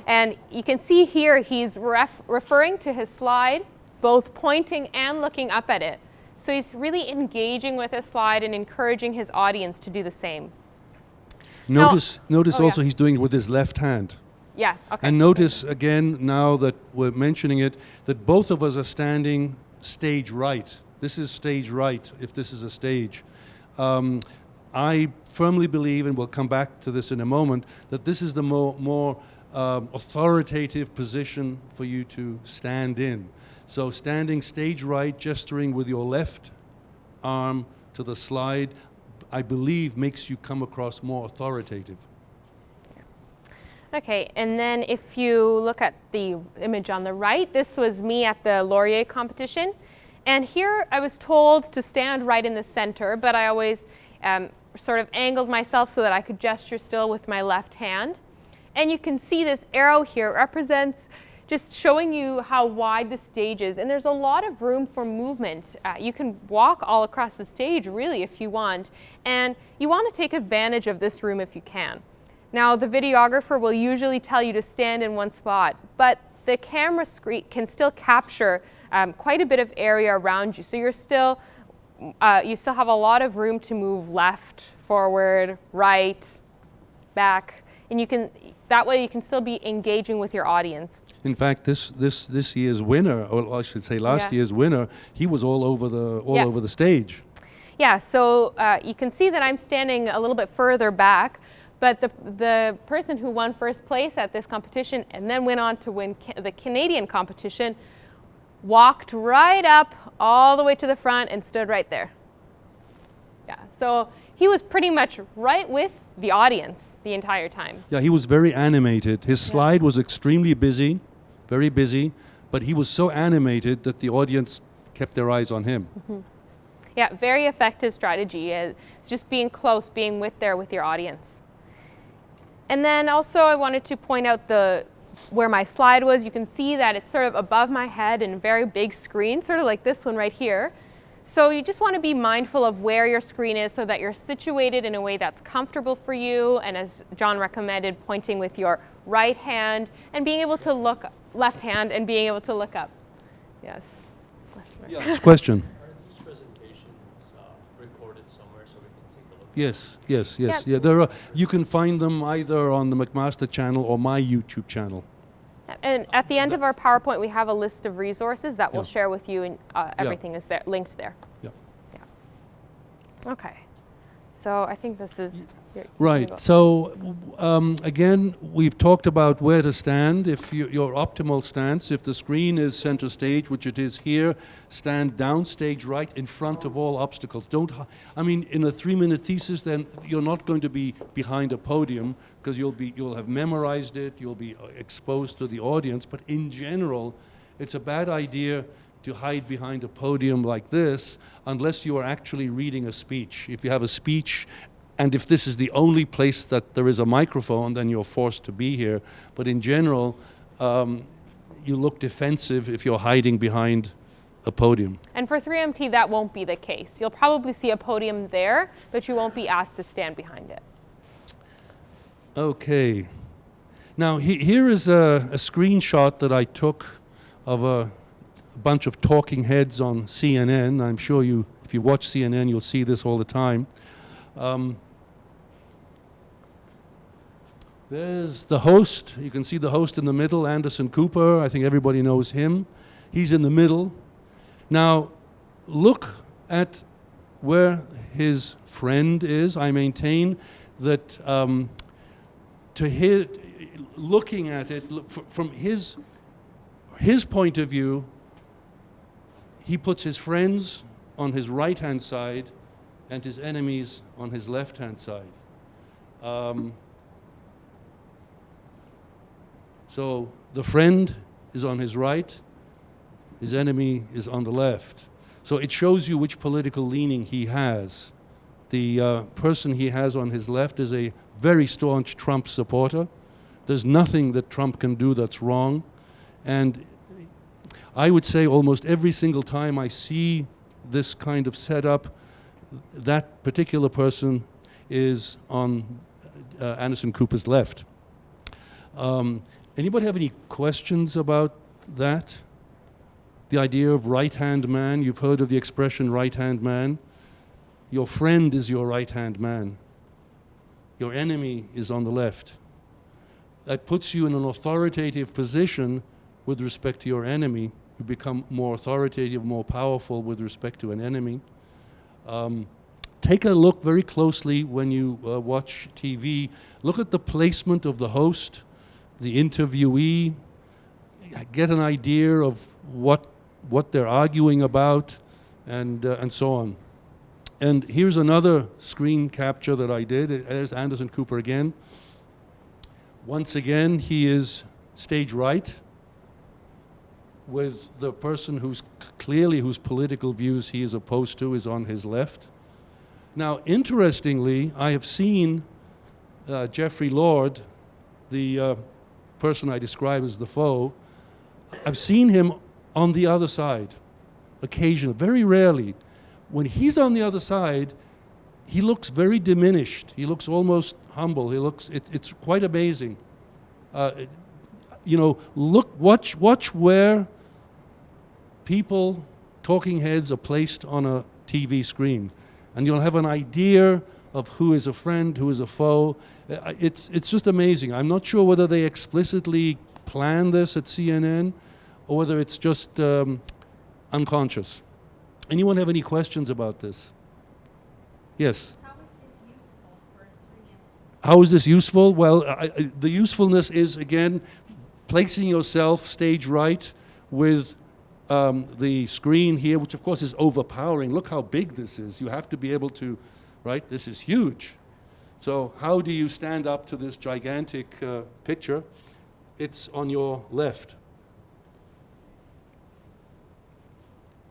B: And you can see here he's referring to his slide, both pointing and looking up at it. So he's really engaging with his slide and encouraging his audience to do the same.
A: Notice
B: Oh,
A: also
B: yeah.
A: he's doing it with his left hand.
B: Yeah, okay.
A: And notice again, now that we're mentioning it, that both of us are standing stage right. This is stage right, if this is a stage. I firmly believe, and we'll come back to this in a moment, that this is the more authoritative position for you to stand in. So standing stage right, gesturing with your left arm to the slide, I believe makes you come across more authoritative.
B: Okay, and then if you look at the image on the right, this was me at the Laurier competition. And here I was told to stand right in the center, but I always sort of angled myself so that I could gesture still with my left hand. And you can see this arrow here represents just showing you how wide the stage is. And there's a lot of room for movement. You can walk all across the stage, really, if you want. And you want to take advantage of this room if you can. Now, the videographer will usually tell you to stand in one spot, but the camera screen can still capture quite a bit of area around you. So you still have a lot of room to move left, forward, right, back, and that way you can still be engaging with your audience.
A: In fact, this year's winner, or I should say last year's winner, he was all over the stage.
B: Yeah, so you can see that I'm standing a little bit further back, but the person who won first place at this competition and then went on to win the Canadian competition walked right up all the way to the front and stood right there. Yeah, so he was pretty much right with the audience the entire time.
A: Yeah, he was very animated. His slide was extremely busy, very busy, but he was so animated that the audience kept their eyes on him.
B: Mm-hmm. Yeah, very effective strategy. It's just being close, being with your audience. And then also I wanted to point out where my slide was. You can see that it's sort of above my head in a very big screen, sort of like this one right here. So you just want to be mindful of where your screen is so that you're situated in a way that's comfortable for you. And as John recommended, pointing with your right hand and being able to look, left hand, and being able to look up. Yes.
A: Yes. Question.
C: Are these presentations recorded somewhere so we can take a look?
A: Yes.
B: Yeah.
A: Yeah, there are. You can find them either on the McMaster channel or my YouTube channel.
B: And at the end of our PowerPoint, we have a list of resources that we'll
A: Yeah.
B: share with you, and everything is there, linked there.
A: Yeah.
B: Okay. So I think this is
A: Right. So again, we've talked about where to stand. If your optimal stance, if the screen is center stage, which it is here, stand downstage right in front of all obstacles. I mean, in a 3-minute thesis, then you're not going to be behind a podium because you'll have memorized it, you'll be exposed to the audience. But in general, it's a bad idea to hide behind a podium like this unless you are actually reading a speech. If you have a speech, and if this is the only place that there is a microphone, then you're forced to be here. But in general, you look defensive if you're hiding behind a podium.
B: And for 3MT, that won't be the case. You'll probably see a podium there, but you won't be asked to stand behind it.
A: Okay. Now, here is a screenshot that I took of a bunch of talking heads on CNN. I'm sure if you watch CNN, you'll see this all the time. There's the host. You can see the host in the middle, Anderson Cooper. I think everybody knows him. He's in the middle. Now, look at where his friend is. I maintain that looking at it from his point of view, he puts his friends on his right-hand side and his enemies on his left-hand side. So the friend is on his right, his enemy is on the left. So it shows you which political leaning he has. The person he has on his left is a very staunch Trump supporter. There's nothing that Trump can do that's wrong. And I would say almost every single time I see this kind of setup, that particular person is on Anderson Cooper's left. Anybody have any questions about that? The idea of right-hand man, you've heard of the expression right-hand man. Your friend is your right-hand man. Your enemy is on the left. That puts you in an authoritative position with respect to your enemy. You become more authoritative, more powerful with respect to an enemy. Take a look very closely when you watch TV. Look at the placement of the host, the interviewee. Get an idea of what they're arguing about, and so on. And here's another screen capture that I did. There's Anderson Cooper again. Once again, he is stage right, with the person whose political views he is opposed to is on his left. Now, interestingly, I have seen Jeffrey Lord, the person I describe as the foe, I've seen him on the other side, occasionally, very rarely. When he's on the other side, he looks very diminished. He looks almost humble. It's quite amazing. Watch where people, talking heads, are placed on a TV screen, and you'll have an idea of who is a friend, who is a foe. It's just amazing. I'm not sure whether they explicitly plan this at CNN or whether it's just unconscious. Anyone have any questions about this? Yes?
G: How is this useful for 3MT?
A: How is this useful? Well, the usefulness is, again, placing yourself stage right with the screen here, which of course is overpowering. Look how big this is. You have to be able to, right? This is huge. So how do you stand up to this gigantic picture? It's on your left.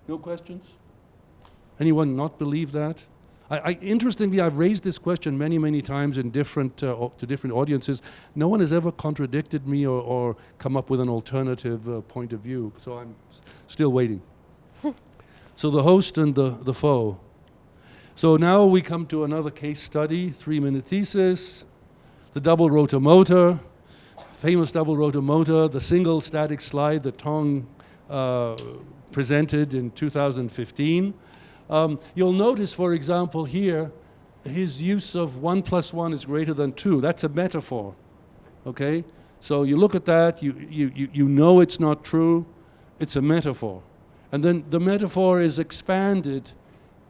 A: No questions? Anyone not believe that? Interestingly, I've raised this question many, many times in to different audiences. No one has ever contradicted me or come up with an alternative point of view. So I'm still waiting. So the host and the foe. So now we come to another case study, 3-minute thesis, the double rotor motor, famous double rotor motor, the single static slide that Teng presented in 2015. You'll notice, for example, here, his use of 1 + 1 is greater than 2. That's a metaphor, okay? So you look at that, you know it's not true, it's a metaphor. And then the metaphor is expanded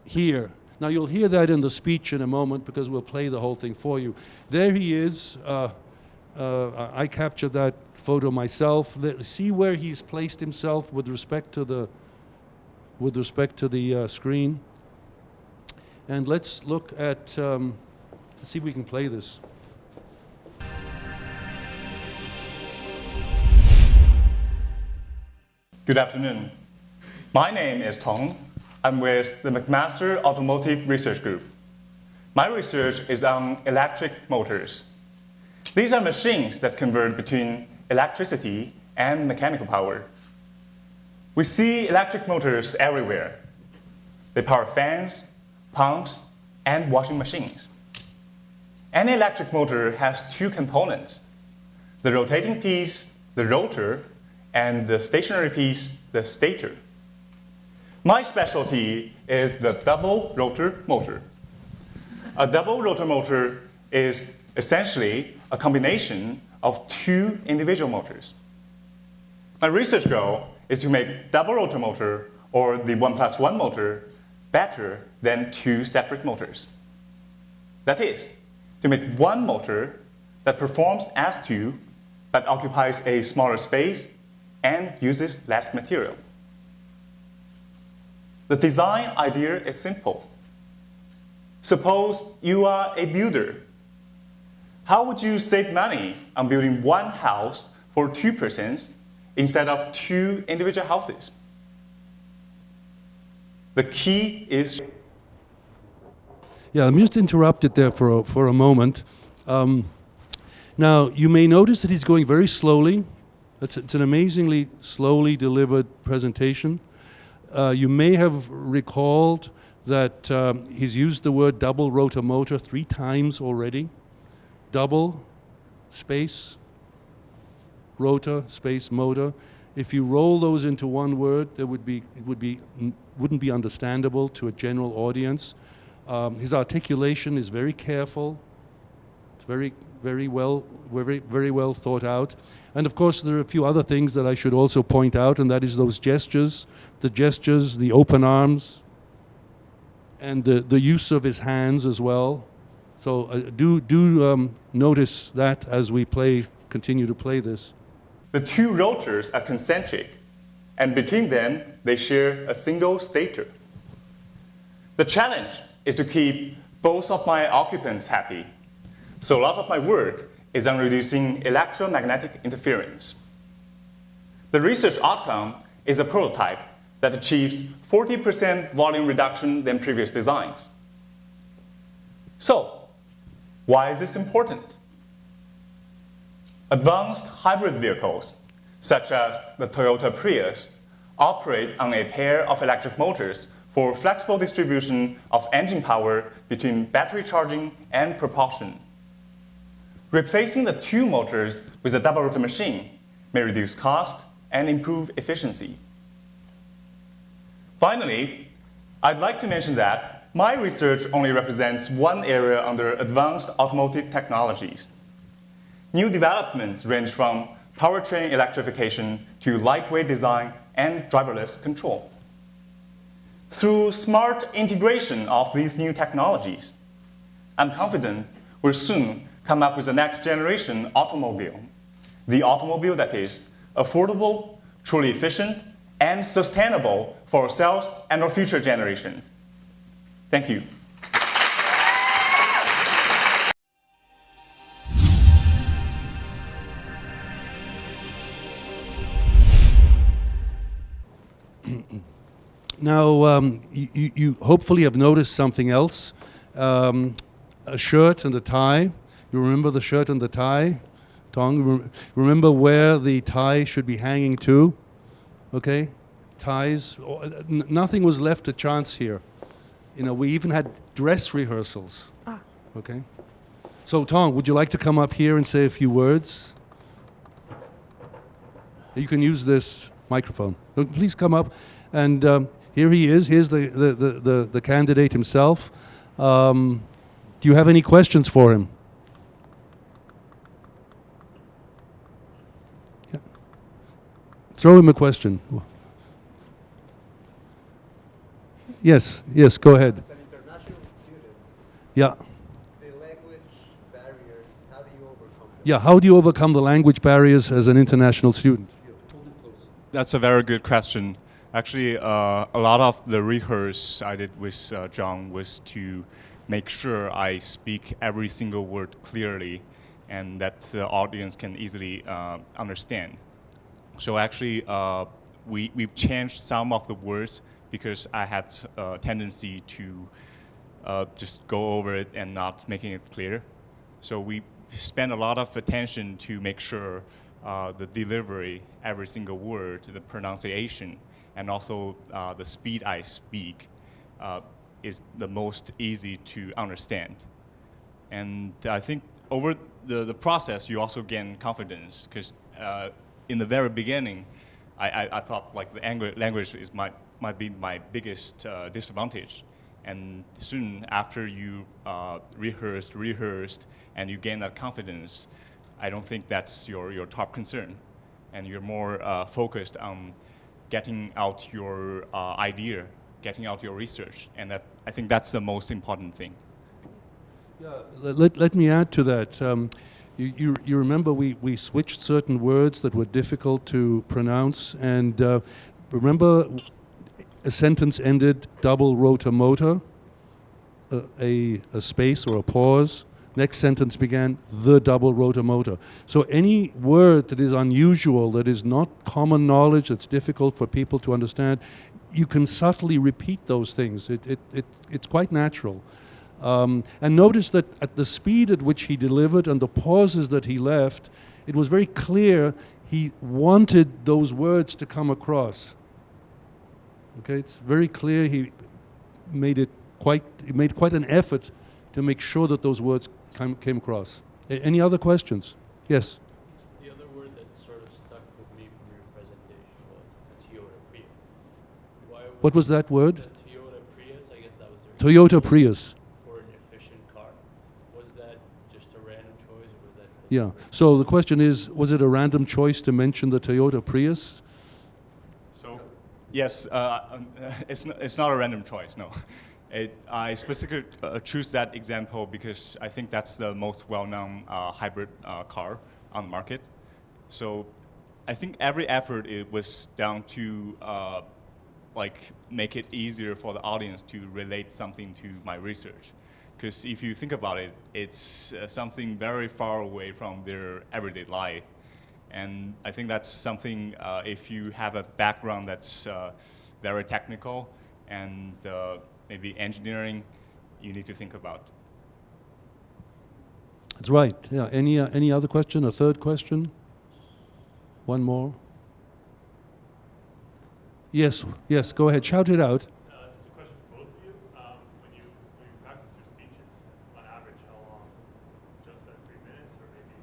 A: here. Now you'll hear that in the speech in a moment because we'll play the whole thing for you. There he is. I captured that photo myself. See where he's placed himself with respect to the screen. And let's look at. Let's see if we can play this.
H: Good afternoon. My name is Teng. I'm with the McMaster Automotive Research Group. My research is on electric motors. These are machines that convert between electricity and mechanical power. We see electric motors everywhere. They power fans, pumps, and washing machines. Any electric motor has two components: the rotating piece, the rotor, and the stationary piece, the stator. My specialty is the double rotor motor. A double rotor motor is essentially a combination of two individual motors. My research goal is to make double rotor motor, or the 1+1 motor, better than two separate motors. That is, to make one motor that performs as two, but occupies a smaller space and uses less material. The design idea is simple. Suppose you are a builder. How would you save money on building one house for two persons instead of two individual houses? The key is...
A: Yeah, I'm just interrupted there for a moment. Now, you may notice that he's going very slowly. It's an amazingly slowly delivered presentation. You may have recalled that he's used the word double rotor motor 3 times already. Double, space, rotor, space, motor. If you roll those into one word, it wouldn't be understandable to a general audience. His articulation is very careful. It's very well thought out. And of course, there are a few other things that I should also point out, and that is those gestures, the open arms, and the use of his hands as well. So do notice that as we continue to play this.
H: The two rotors are concentric, and between them, they share a single stator. The challenge is to keep both of my occupants happy. So a lot of my work is on reducing electromagnetic interference. The research outcome is a prototype that achieves 40% volume reduction than previous designs. So, why is this important? Advanced hybrid vehicles, such as the Toyota Prius, operate on a pair of electric motors for flexible distribution of engine power between battery charging and propulsion. Replacing the two motors with a double rotor machine may reduce cost and improve efficiency. Finally, I'd like to mention that my research only represents one area under advanced automotive technologies. New developments range from powertrain electrification to lightweight design and driverless control. Through smart integration of these new technologies, I'm confident we'll soon come up with the next generation automobile, the automobile that is affordable, truly efficient, and sustainable for ourselves and our future generations. Thank you.
A: Now, you hopefully have noticed something else. A shirt and a tie. You remember the shirt and the tie? Tong, remember where the tie should be hanging to? Okay? Ties. Nothing was left to chance here. You know, we even had dress rehearsals. Okay? So, Tong, would you like to come up here and say a few words? You can use this microphone. Please come up. And here he is. Here's the candidate himself. Do you have any questions for him? Yeah. Throw him a question. Yes, go ahead.
D: It's an international
A: Yeah.
D: The language barriers, how do you overcome them?
A: Yeah, how do you overcome the language barriers as an international student?
H: That's a very good question. Actually, a lot of the rehearse I did with John was to make sure I speak every single word clearly and that the audience can easily understand. So actually, we've changed some of the words because I had a tendency to just go over it and not making it clear. So we spend a lot of attention to make sure the delivery, every single word, the pronunciation, and also the speed I speak is the most easy to understand. And I think over the process, you also gain confidence because in the very beginning, I thought like the language might be my biggest disadvantage. And soon after you rehearsed, and you gain that confidence, I don't think that's your top concern. And you're more focused on getting out your idea, getting out your research. And I think that's the most important thing.
A: Yeah, let me add to that. You remember we switched certain words that were difficult to pronounce, and remember a sentence ended double rotomotor, a space or a pause. Next sentence began the double rotomotor. So any word that is unusual, that is not common knowledge, that's difficult for people to understand, you can subtly repeat those things. It's quite natural. And notice that at the speed at which he delivered and the pauses that he left, it was very clear he wanted those words to come across. Okay, it's very clear he made quite an effort to make sure that those words came across. Any other questions? Yes?
C: The other word that sort of stuck with me from your presentation was the Toyota Prius.
A: What was that word?
C: The Toyota Prius, I guess that was the reason
A: Toyota Prius.
C: for an efficient car. Was that just a random choice, or was that?
A: Yeah. So the question is, was it a random choice to mention the Toyota Prius?
H: So, yes, it's not a random choice, no. I specifically choose that example because I think that's the most well-known hybrid car on the market. So I think every effort it was down to make it easier for the audience to relate something to my research. Because if you think about it, it's something very far away from their everyday life. And I think that's something, if you have a background that's very technical and maybe engineering, you need to think about.
A: That's right. Yeah. Any other question? A third question? One more? Yes. Yes. Go ahead. Shout it out.
I: This is a question for both of you. When you practice your speeches, on average, how long is it? Just 3 minutes, or maybe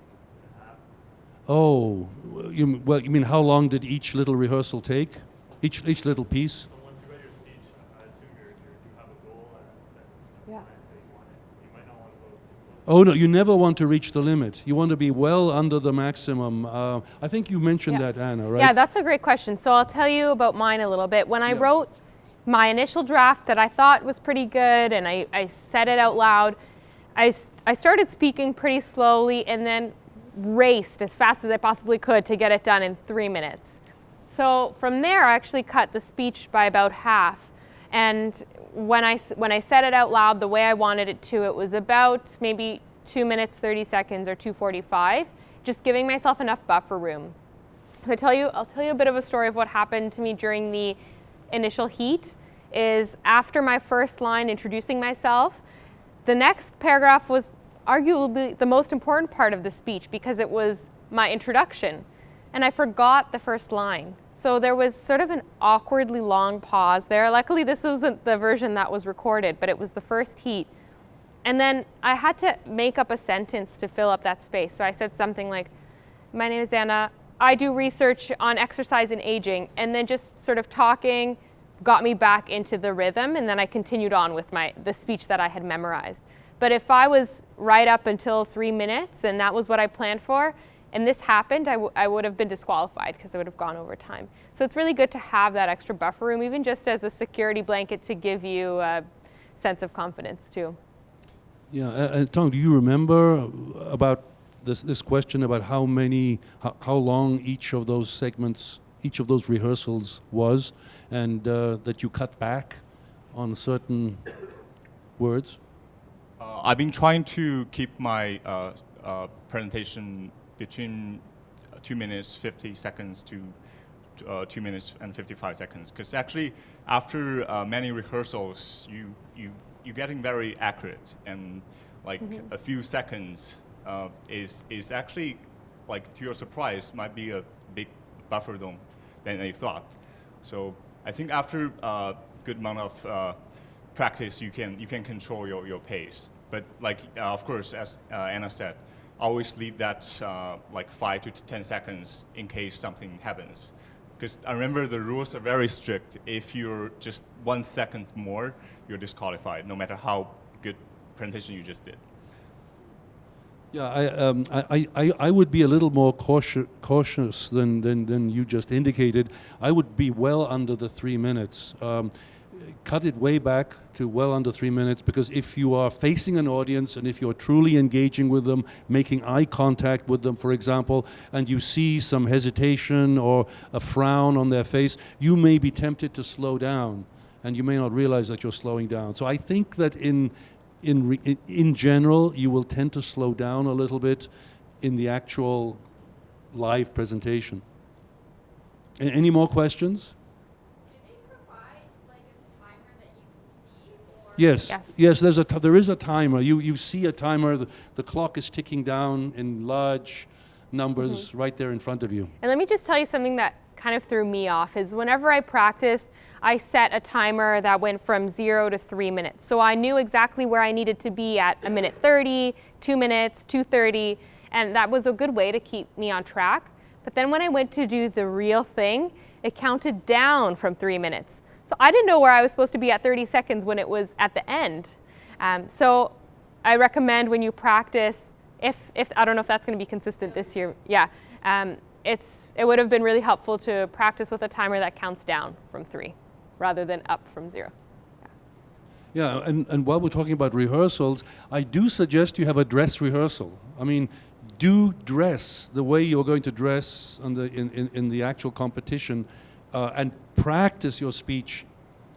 I: 2.5?
A: Oh, you mean how long did each little rehearsal take? Each little piece?
I: So once you write your speech, I assume you have a goal and a set
B: Yeah.
I: time that you want it. You might not want to go too close.
A: Oh no, you never want to reach the limit. You want to be well under the maximum. I think you mentioned
B: Yeah.
A: that, Anna, right?
B: Yeah, that's a great question. So I'll tell you about mine a little bit. When I
A: Yeah.
B: wrote my initial draft that I thought was pretty good and I said it out loud, I started speaking pretty slowly and then raced as fast as I possibly could to get it done in 3 minutes. So from there, I actually cut the speech by about half. And when I said it out loud the way I wanted it to, it was about maybe 2 minutes, 30 seconds or 2:45, just giving myself enough buffer room. So I'll tell you a bit of a story of what happened to me during the initial heat. Is after my first line introducing myself, the next paragraph was arguably the most important part of the speech because it was my introduction. And I forgot the first line. So there was sort of an awkwardly long pause there. Luckily, this wasn't the version that was recorded, but it was the first heat. And then I had to make up a sentence to fill up that space. So I said something like, "My name is Anna. I do research on exercise and aging." And then just sort of talking got me back into the rhythm. And then I continued on with the speech that I had memorized. But if I was right up until 3 minutes and that was what I planned for, and this happened, I would have been disqualified because I would have gone over time. So it's really good to have that extra buffer room, even just as a security blanket to give you a sense of confidence too.
A: Yeah, Tong, do you remember about this question about how long each of those segments, each of those rehearsals was, and that you cut back on certain words?
H: I've been trying to keep my presentation between 2 minutes 50 seconds to 2 minutes and 55 seconds, because actually after many rehearsals you're getting very accurate, and like a few seconds is actually, like, to your surprise, might be a big buffer zone than you thought. So I think after a good amount of practice you can control your pace. But like of course, as Anna said, always leave that like 5 to 10 seconds in case something happens. Because I remember the rules are very strict. If you're just 1 second more, you're disqualified, no matter how good presentation you just did.
A: Yeah, I would be a little more cautious than you just indicated. I would be well under the 3 minutes. Cut it way back to well under 3 minutes, because if you are facing an audience and if you're truly engaging with them, making eye contact with them, for example, and you see some hesitation or a frown on their face, you may be tempted to slow down, and you may not realize that you're slowing down. So I think that in general, you will tend to slow down a little bit in the actual live presentation. Any more questions? Yes. There is a timer. You see a timer. The clock is ticking down in large numbers right there in front of you.
B: And let me just tell you something that kind of threw me off is whenever I practiced, I set a timer that went from 0 to 3 minutes. So I knew exactly where I needed to be at 1 minute 30, 2 minutes, 2:30, and that was a good way to keep me on track. But then when I went to do the real thing, it counted down from 3 minutes. So I didn't know where I was supposed to be at 30 seconds when it was at the end. So I recommend when you practice, if I don't know if that's going to be consistent this year, it would have been really helpful to practice with a timer that counts down from 3 rather than up from 0.
A: Yeah, and while we're talking about rehearsals, I do suggest you have a dress rehearsal. I mean, do dress the way you're going to dress in the actual competition, and practice your speech,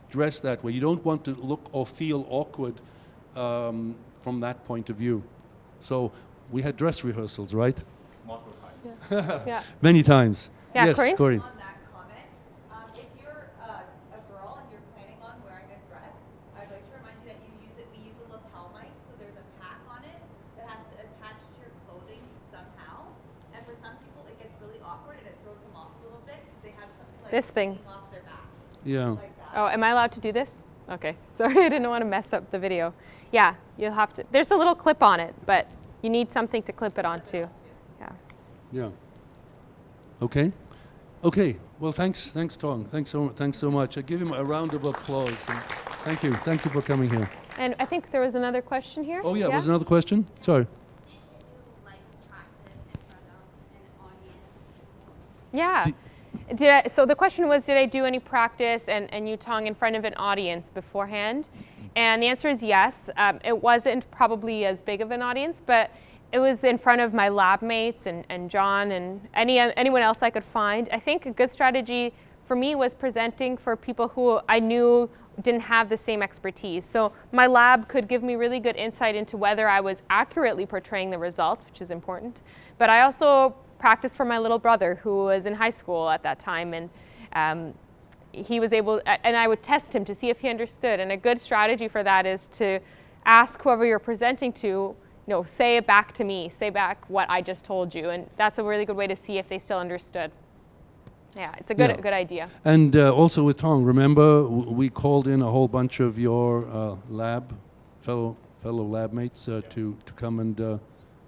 A: dress that way. You don't want to look or feel awkward from that point of view. So we had dress rehearsals, right?
H: Multiple times.
B: Yeah.
A: Many times.
B: Yeah,
A: yes, Correen.
G: On that comment, if you're a girl and you're planning on wearing a dress, I'd like to remind you that we use a lapel mic, so there's a pack on it that has to attach to your clothing somehow. And for some people, it gets really awkward and it throws them off a little bit because they have something like
B: This thing.
G: hanging off their back.
A: Yeah.
G: Like that.
B: Oh, am I allowed to do this? Okay, sorry, I didn't want to mess up the video. Yeah, you'll have to. There's a little clip on it, but you need something to clip it onto. Yeah.
A: Yeah. Okay. Okay. Well, thanks, Tong. Thanks so much. I give him a round of applause. And thank you for coming here.
B: And I think there was another question here.
A: Oh yeah, was another question? Sorry.
G: Did you do like practice in front of an audience?
B: Yeah. So the question was, did I do any practice and you Tong in front of an audience beforehand? And the answer is yes. It wasn't probably as big of an audience, but it was in front of my lab mates and John and anyone else I could find. I think a good strategy for me was presenting for people who I knew didn't have the same expertise. So my lab could give me really good insight into whether I was accurately portraying the results, which is important. But I also practiced for my little brother who was in high school at that time, and he was able, and I would test him to see if he understood. And a good strategy for that is to ask whoever you're presenting to, say it back to me, say back what I just told you. And that's a really good way to see if they still understood. Yeah, it's a good idea.
A: And also with Tong, remember we called in a whole bunch of your fellow lab mates to come and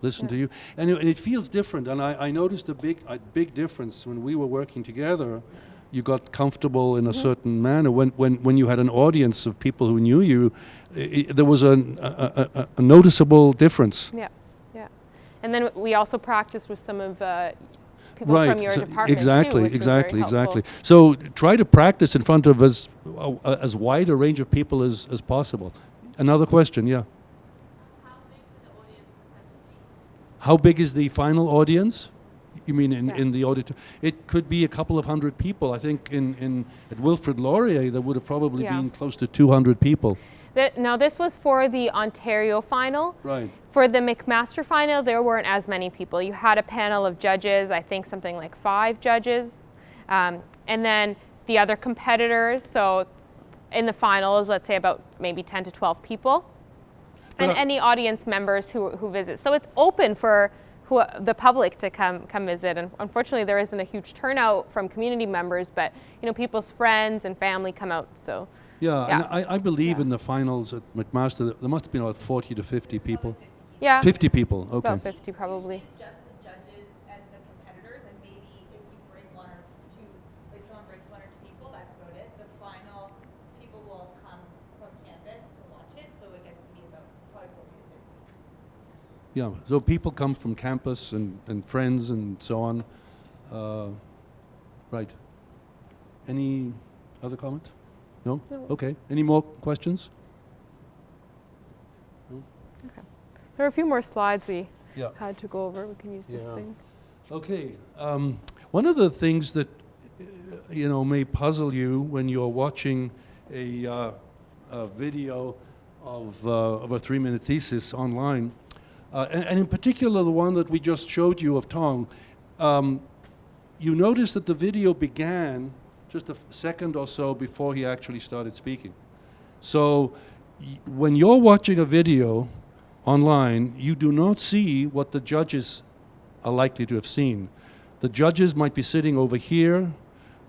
A: listen to you. And it feels different. And I noticed a big difference when we were working together. You got comfortable in a certain manner. When you had an audience of people who knew you, there was a noticeable difference.
B: Yeah. And then we also practiced with some of people from your department
A: exactly,
B: too, which was very helpful.
A: So try to practice in front of as wide a range of people as possible. Another question, yeah.
G: How
A: How big is the final audience? You mean in the auditor? It could be a couple of hundred people. I think at Wilfrid Laurier there would have probably been close to 200 people.
B: Now this was for the Ontario final.
A: Right.
B: For the McMaster final, there weren't as many people. You had a panel of judges, I think something like 5 judges. And then the other competitors, so in the finals, let's say about maybe 10 to 12 people. And any audience members who visit. So it's open for the public to come visit. And unfortunately, there isn't a huge turnout from community members, but people's friends and family come out. So
A: and I believe in the finals at McMaster, there must have been about 40 to 50 people.
B: Yeah.
A: 50 people, okay.
B: About 50 probably.
G: Just the judges and the competitors, and maybe if you bring 1 or 2, like someone brings 1 or 2 people, that's about it. The final people will come from campus to watch it, so it gets to be about probably 40 to 50.
A: Yeah, so people come from campus and friends and so on. Right. Any other comment? No? Okay. Any more questions? No?
B: Okay. There are a few more slides we
A: Yeah.
B: had to go over. We can use this thing.
A: Okay. One of the things that may puzzle you when you're watching a video of a 3-minute thesis online, and in particular the one that we just showed you of Teng, you notice that the video began just a second or so before he actually started speaking. So when you're watching a video online, you do not see what the judges are likely to have seen. The judges might be sitting over here,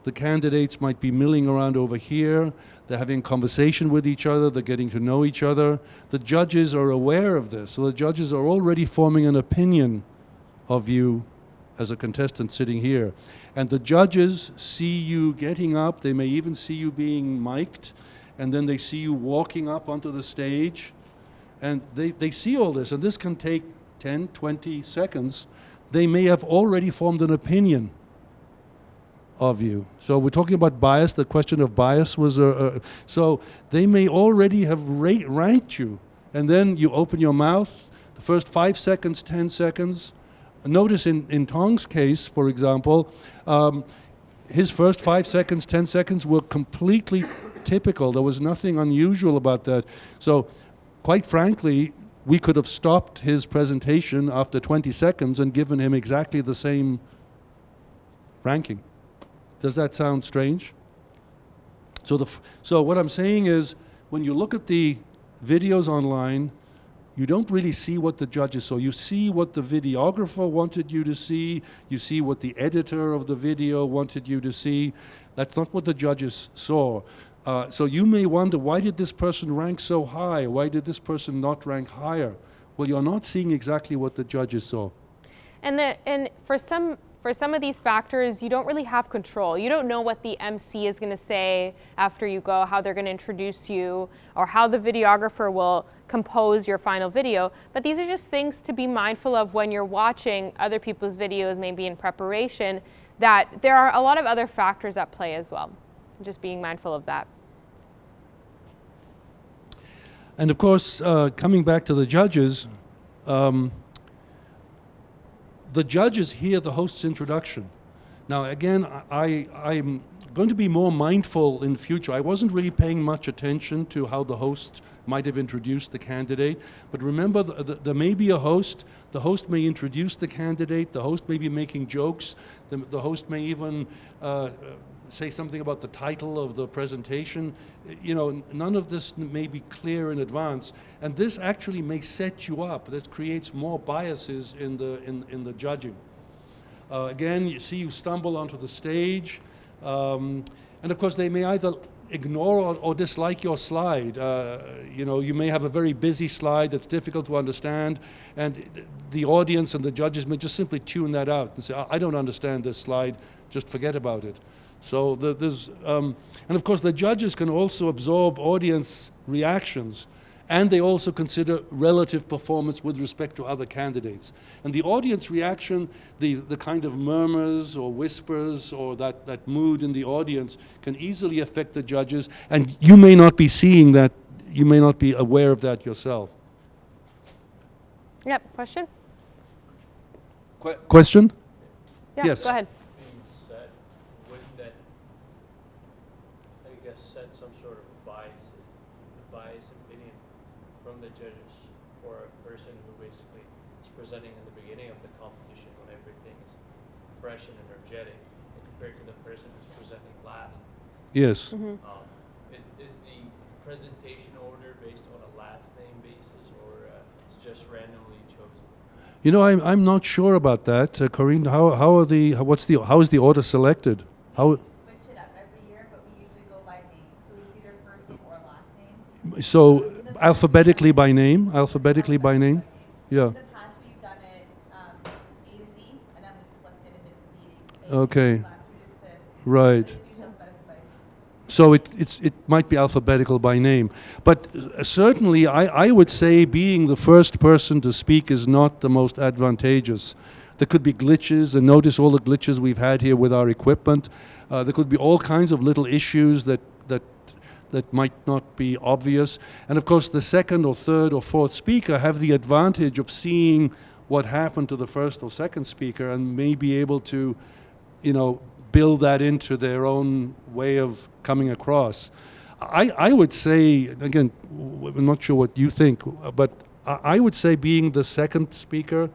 A: the candidates might be milling around over here, they're having conversation with each other, they're getting to know each other. The judges are aware of this, so the judges are already forming an opinion of you as a contestant sitting here. And the judges see you getting up, they may even see you being mic'd, and then they see you walking up onto the stage, and they see all this, and this can take 10, 20 seconds. They may have already formed an opinion of you. So we're talking about bias. The question of bias was, so they may already have ranked you, and then you open your mouth, the first 5 seconds, 10 seconds. Notice in Teng's case, for example, his first 5 seconds, 10 seconds were completely typical. There was nothing unusual about that. So quite frankly, we could have stopped his presentation after 20 seconds and given him exactly the same ranking. Does that sound strange? So what I'm saying is, when you look at the videos online, you don't really see what the judges saw. You see what the videographer wanted you to see. You see what the editor of the video wanted you to see. That's not what the judges saw. So you may wonder, why did this person rank so high? Why did this person not rank higher? Well, you're not seeing exactly what the judges saw.
B: And for some of these factors, you don't really have control. You don't know what the MC is going to say after you go, how they're going to introduce you, or how the videographer will compose your final video. But these are just things to be mindful of when you're watching other people's videos, maybe in preparation, that there are a lot of other factors at play as well. Just being mindful of that.
A: And of course, coming back to the judges hear the host's introduction. Now, again, I'm going to be more mindful in the future. I wasn't really paying much attention to how the host might have introduced the candidate, but remember, there may be a host. The host may introduce the candidate. The host may be making jokes. The host may even say something about the title of the presentation. None of this may be clear in advance, and this actually may set you up. This creates more biases in the judging. Again, you stumble onto the stage, and of course they may either ignore or dislike your slide. You may have a very busy slide that's difficult to understand, and the audience and the judges may just simply tune that out and say, I don't understand this slide, just forget about it. So there's, and of course the judges can also absorb audience reactions, and they also consider relative performance with respect to other candidates. And the audience reaction, the kind of murmurs or whispers or that mood in the audience can easily affect the judges, and you may not be seeing that, you may not be aware of that yourself.
B: Yep, question?
A: Question?
B: Yeah,
A: Yes.
B: go ahead.
C: Being set, wouldn't that, I guess, set some sort of bias opinion from the judges for a person who basically is presenting in the beginning of the competition when everything is fresh and energetic, compared to the person who's presenting last?
A: Yes.
C: Is the presentation order based on a last name basis, or it's just randomly chosen?
A: You know, I'm not sure about that, Correen. How is the order selected? How?
G: Switch it up every year, but we usually go by name. So it's either first name or last name.
A: So alphabetically by name. Alphabetically by name. Yeah.
G: In the past, we've done it A to Z, and then we flipped it and did Z.
A: Okay.
G: Last year just to,
A: Right.
G: it's usually alphabetical by
A: So it might be alphabetical by name, but certainly I would say being the first person to speak is not the most advantageous. There could be glitches, and notice all the glitches we've had here with our equipment. There could be all kinds of little issues that might not be obvious. And of course, the second or third or fourth speaker have the advantage of seeing what happened to the first or second speaker and may be able to, build that into their own way of coming across. I would say, again, I'm not sure what you think, but I would say being the second speaker,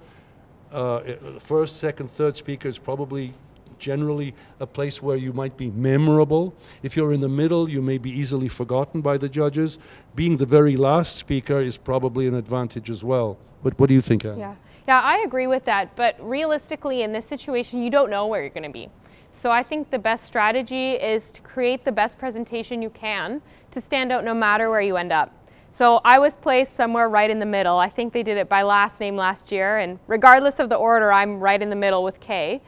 A: first, second, third speaker is probably generally a place where you might be memorable. If you're in the middle, you may be easily forgotten by the judges. Being the very last speaker is probably an advantage as well. But what do you think, Anne?
B: Yeah, I agree with that. But realistically, in this situation, you don't know where you're going to be. So I think the best strategy is to create the best presentation you can to stand out no matter where you end up. So I was placed somewhere right in the middle. I think they did it by last name last year, and regardless of the order, I'm right in the middle with K.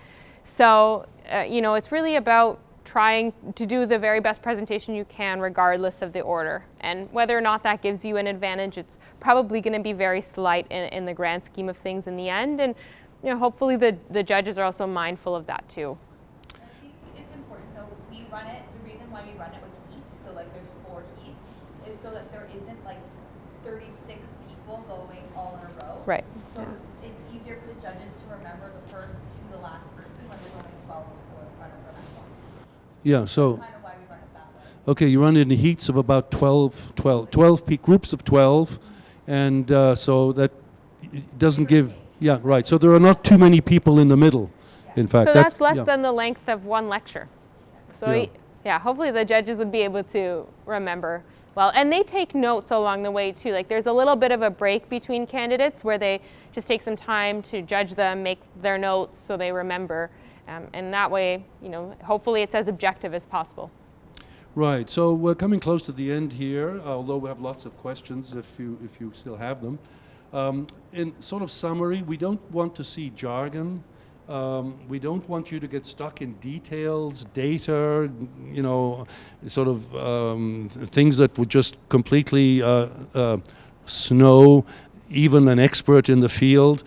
B: So, it's really about trying to do the very best presentation you can regardless of the order. And whether or not that gives you an advantage, it's probably going to be very slight in the grand scheme of things in the end. And hopefully the judges are also mindful of that too.
G: It's important. So we run it, the reason why we run it with heats, so like there's 4 heats, is so that there isn't like 36 people going all in a row.
B: Right.
G: So it's easier for the judges to remember the first to the last person when there's only 12 people in front of them at once.
A: Yeah, so,
G: That's kind of why we run it that way.
A: okay, you run it in heats of about 12 groups of 12, and so that it doesn't give, yeah, right. So there are not too many people in the middle, in fact.
B: So that's less
A: yeah.
B: than the length of one lecture. So
A: Yeah.
B: hopefully the judges would be able to remember well. And they take notes along the way too. Like there's a little bit of a break between candidates where they just take some time to judge them, make their notes so they remember. And that way, hopefully it's as objective as possible.
A: Right, so we're coming close to the end here, although we have lots of questions if you still have them. In sort of summary, we don't want to see jargon. We don't want you to get stuck in details, data, sort of things that would just completely snow even an expert in the field.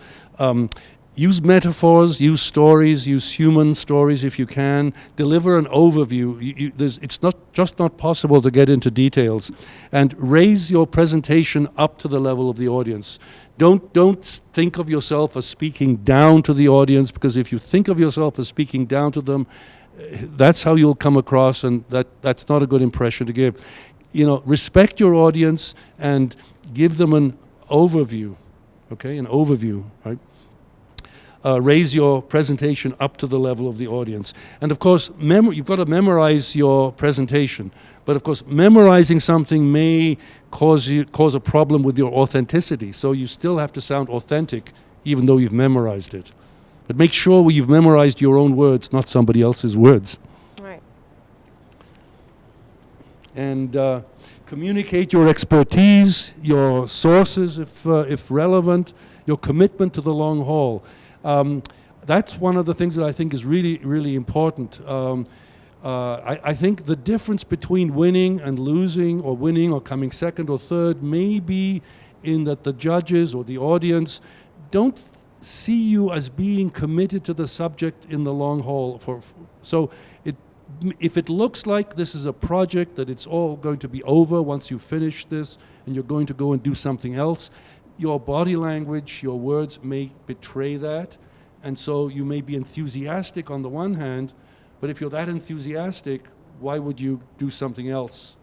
A: Use metaphors, use stories, use human stories if you can. Deliver an overview. It's not possible to get into details. And raise your presentation up to the level of the audience. Don't think of yourself as speaking down to the audience, because if you think of yourself as speaking down to them, that's how you'll come across, and that's not a good impression to give. Respect your audience and give them an overview. Okay, an overview, right? Raise your presentation up to the level of the audience. And of course, you've got to memorize your presentation. But of course, memorizing something may cause a problem with your authenticity. So you still have to sound authentic, even though you've memorized it. But make sure you've memorized your own words, not somebody else's words.
B: Right.
A: And communicate your expertise, your sources, if relevant, your commitment to the long haul. That's one of the things that I think is really, really important. I think the difference between winning and losing, or winning or coming second or third, may be in that the judges or the audience don't see you as being committed to the subject in the long haul. So if it looks like this is a project that it's all going to be over once you finish this and you're going to go and do something else, your body language, your words may betray that. And so you may be enthusiastic on the one hand, but if you're that enthusiastic, why would you do something else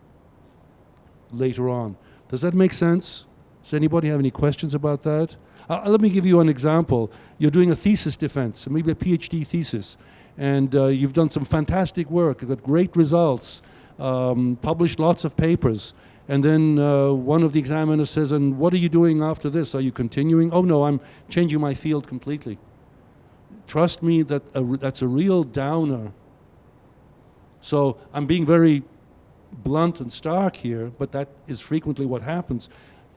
A: later on? Does that make sense? Does anybody have any questions about that? Let me give you an example. You're doing a thesis defense, maybe a PhD thesis, and you've done some fantastic work, you've got great results, published lots of papers, and then one of the examiners says, and what are you doing after this? Are you continuing? Oh no, I'm changing my field completely. Trust me, that's a real downer. So I'm being very blunt and stark here, but that is frequently what happens.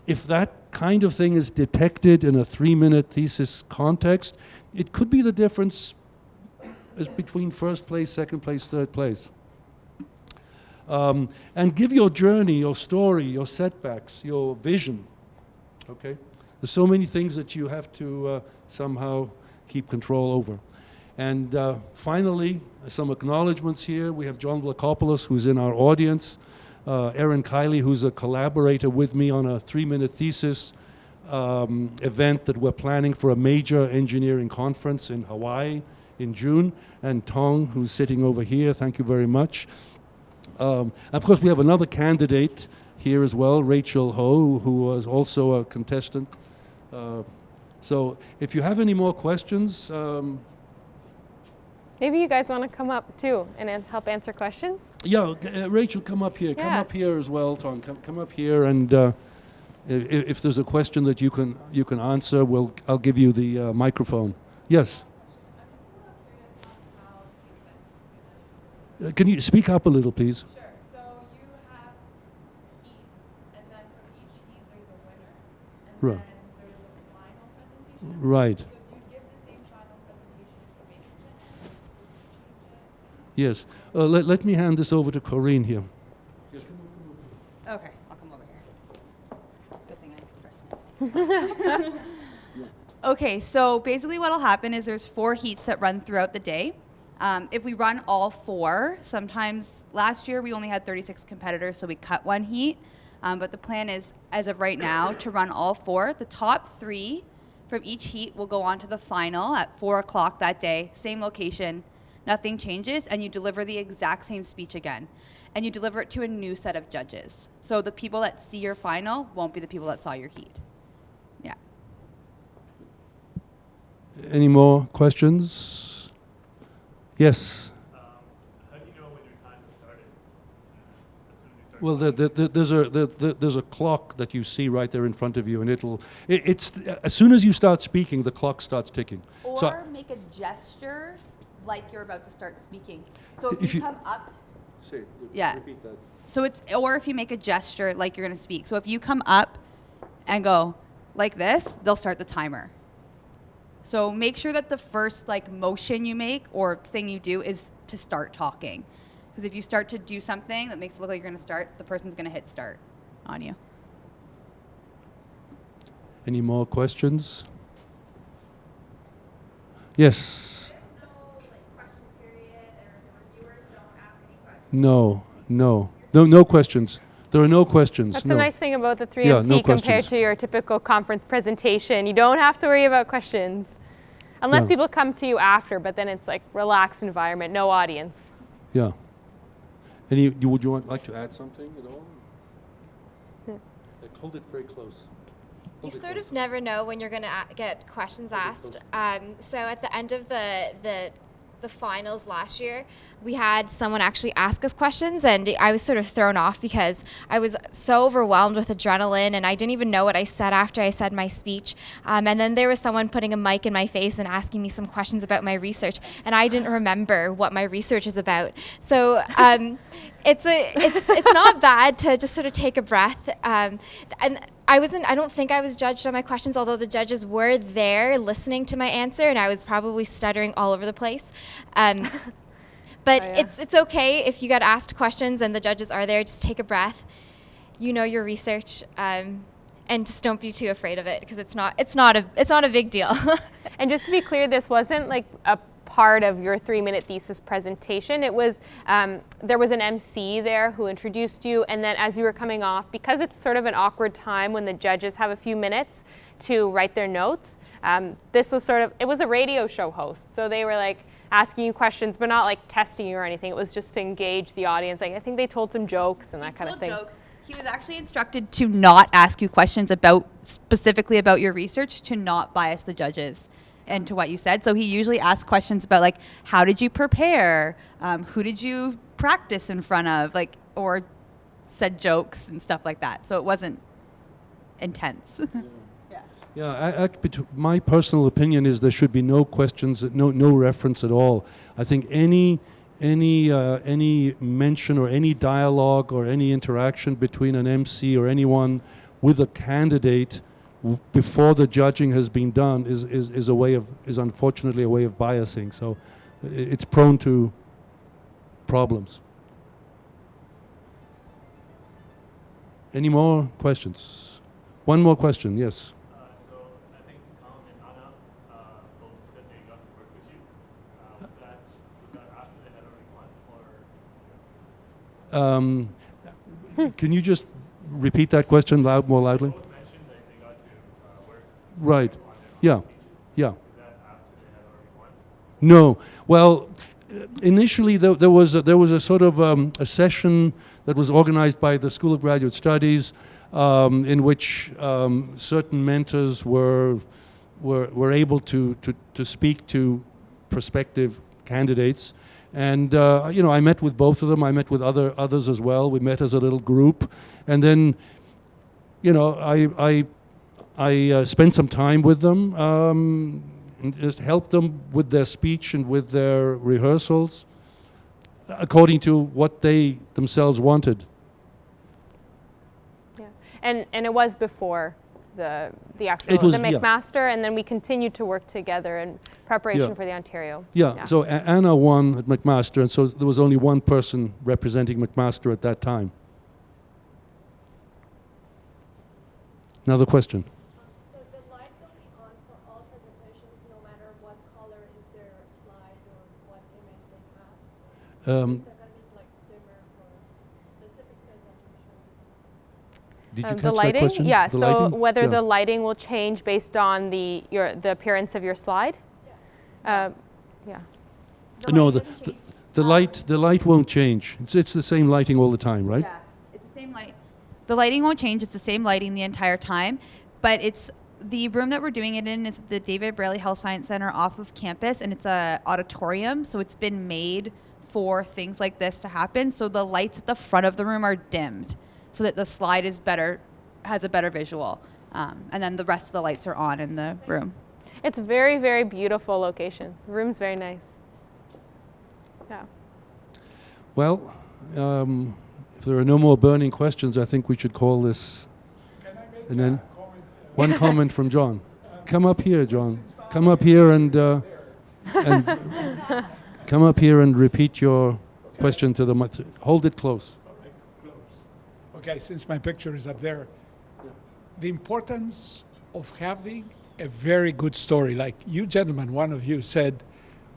A: If that kind of thing is detected in a 3-minute thesis context, it could be the difference is between first place, second place, third place. And give your journey, your story, your setbacks, your vision, okay? There's so many things that you have to somehow keep control over. And finally, some acknowledgements here. We have John Vlachopoulos, who's in our audience. Erin, Kiley, who's a collaborator with me on a 3-minute thesis event that we're planning for a major engineering conference in Hawaii in June. And Teng, who's sitting over here, thank you very much. Of course, we have another candidate here as well, Rachelle who was also a contestant. So if you have any more questions,
B: Maybe you guys want to come up too and help answer questions?
A: yeah, Rachel, come up here. Come
B: Yeah.
A: up here as well, Tom. Come up here, and if there's a question that you can answer, I'll give you the microphone. Yes. Can you speak up a little, please?
J: Sure. So you have heats, and then from each heat there's a winner, and
A: Right.
J: then there's a final presentation.
A: Right.
J: So do you give the same final presentation information, or do you change it?
A: Yes. Let me hand this over to Correen here.
K: Okay, I'll come over here. Good thing I can press this. Okay, so basically what'll happen is there's 4 heats that run throughout the day. If we run all 4, sometimes last year we only had 36 competitors, so we cut 1 heat. But the plan is, as of right now, to run all 4. The top 3 from each heat will go on to the final at 4 o'clock that day, same location. Nothing changes, and you deliver the exact same speech again. And you deliver it to a new set of judges. So the people that see your final won't be the people that saw your heat. Yeah.
A: Any more questions? Yes.
I: How do you know when your time has started? As soon as you start
A: Well, there's a clock that you see right there in front of you, and it's as soon as you start speaking, the clock starts ticking.
K: Or
A: So
K: make a gesture like you're about to start speaking. So
A: If
K: if you
A: you-
K: come up,
A: Say,
K: Yeah.
A: repeat that.
K: so it's, or if you make a gesture like you're going to speak. So if you come up and go like this, they'll start the timer. So make sure that the first motion you make or thing you do is to start talking. Because if you start to do something that makes it look like you're going to start, the person's going to hit start on you.
A: Any more questions? Yes. No questions. There are no questions.
B: That's
A: no.
B: the nice thing about the 3MT
A: Yeah, no
B: compared
A: questions.
B: to your typical conference presentation. You don't have to worry about questions. Unless
A: Yeah.
B: people come to you after, but then it's like relaxed environment, no audience.
A: Yeah. Would you like to add something at all? Hold it very close.
L: You sort of never know when you're going to get questions asked. So at the end of the finals last year, we had someone actually ask us questions, and I was sort of thrown off because I was so overwhelmed with adrenaline, and I didn't even know what I said after I said my speech. And then there was someone putting a mic in my face and asking me some questions about my research, and I didn't remember what my research is about. So it's not bad to just sort of take a breath. And I don't think I was judged on my questions, although the judges were there listening to my answer, and I was probably stuttering all over the place. But it's okay if you get asked questions and the judges are there. Just take a breath. You know your research, and just don't be too afraid of it because it's not a big deal.
B: And just to be clear, this wasn't like a part of your 3-minute thesis presentation. It was, there was an MC there who introduced you, and then as you were coming off, because it's sort of an awkward time when the judges have a few minutes to write their notes, This was it was a radio show host. So they were like asking you questions, but not like testing you or anything. It was just to engage the audience. Like I think they told some jokes and that kind of thing.
K: Jokes. He was actually instructed to not ask you questions specifically about your research, to not bias the judges and to what you said. So he usually asked questions about like, how did you prepare? Who did you practice in front of? Like, or said jokes and stuff like that. So it wasn't intense.
A: Yeah, my personal opinion is there should be no questions, no reference at all. I think any mention or any dialogue or any interaction between an MC or anyone with a candidate before the judging has been done is unfortunately a way of biasing. So it's prone to problems. Any more questions? One more question, yes.
I: So I think Tom and Anna both said they got to work with you. Was that after they had already won, or?
A: Can you just repeat that question more loudly?
I: Both mentioned that they got to work.
A: Right. Yeah. Yeah.
I: Was that after they had already won?
A: No. Well, initially there was a sort of a session that was organized by the School of Graduate Studies, in which certain mentors were able to speak to prospective candidates, and I met with both of them. I met with others as well. We met as a little group, and then I spent some time with them and just helped them with their speech and with their rehearsals according to what they themselves wanted.
B: And it was before the actual the McMaster, and then we continued to work together in preparation for the Ontario.
A: Yeah. So Anna won at McMaster, and so there was only one person representing McMaster at that time. Another question.
J: So the light will be on for all presentations, no matter what color is their slide or what image they have. So is there going to be like dimmer for specific presentations?
A: Did you catch
B: the lighting?
A: that question?
B: Yeah.
A: The
B: So
A: lighting?
B: whether the lighting will change based on the appearance of your slide. Yeah.
A: No, the light won't change. It's the same lighting all the time, right?
K: Yeah, it's the same light. The lighting won't change. It's the same lighting the entire time, but it's the room that we're doing it in is the David Braley Health Science Center off of campus, and it's a auditorium, so it's been made for things like this to happen. So the lights at the front of the room are dimmed, so that the slide is has a better visual, and then the rest of the lights are on in the room.
B: It's a very, very beautiful location. The room's very nice. Yeah.
A: Well, if there are no more burning questions, I think we should call this. And then one comment from John. Come up here, John. Come up here and come up here and repeat your question to the mic. Hold it close.
M: Okay, since my picture is up there, the importance of having a very good story. Like you gentlemen, one of you said,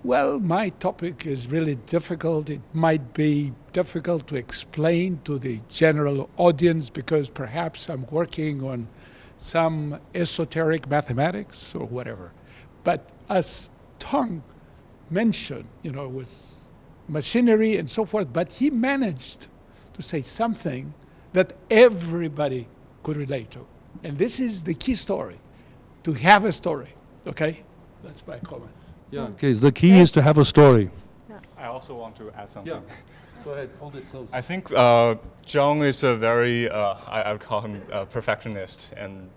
M: well, my topic is really difficult. It might be difficult to explain to the general audience because perhaps I'm working on some esoteric mathematics or whatever. But as Teng mentioned, it was machinery and so forth, but he managed to say something that everybody could relate to. And this is the key story, to have a story, okay? That's my comment.
A: Yeah. Okay. The key is to have a story.
H: I also want to add something.
A: Yeah. Go ahead. Hold it close.
H: I think John is a very, I would call him a perfectionist, and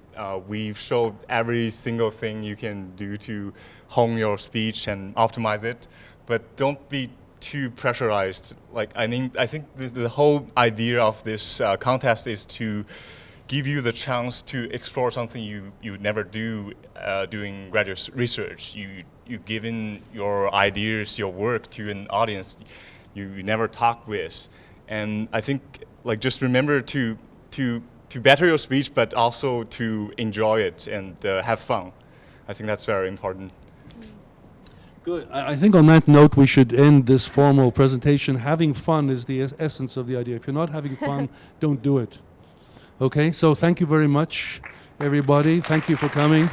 H: we've showed every single thing you can do to hone your speech and optimize it, but don't be too pressurized. I think the whole idea of this contest is to give you the chance to explore something you never do doing graduate research. You give in your ideas, your work to an audience you never talk with, and I think just remember to better your speech, but also to enjoy it and have fun. I think that's very important.
A: Good. I think on that note, we should end this formal presentation. Having fun is the essence of the idea. If you're not having fun, don't do it. Okay, so thank you very much, everybody. Thank you for coming.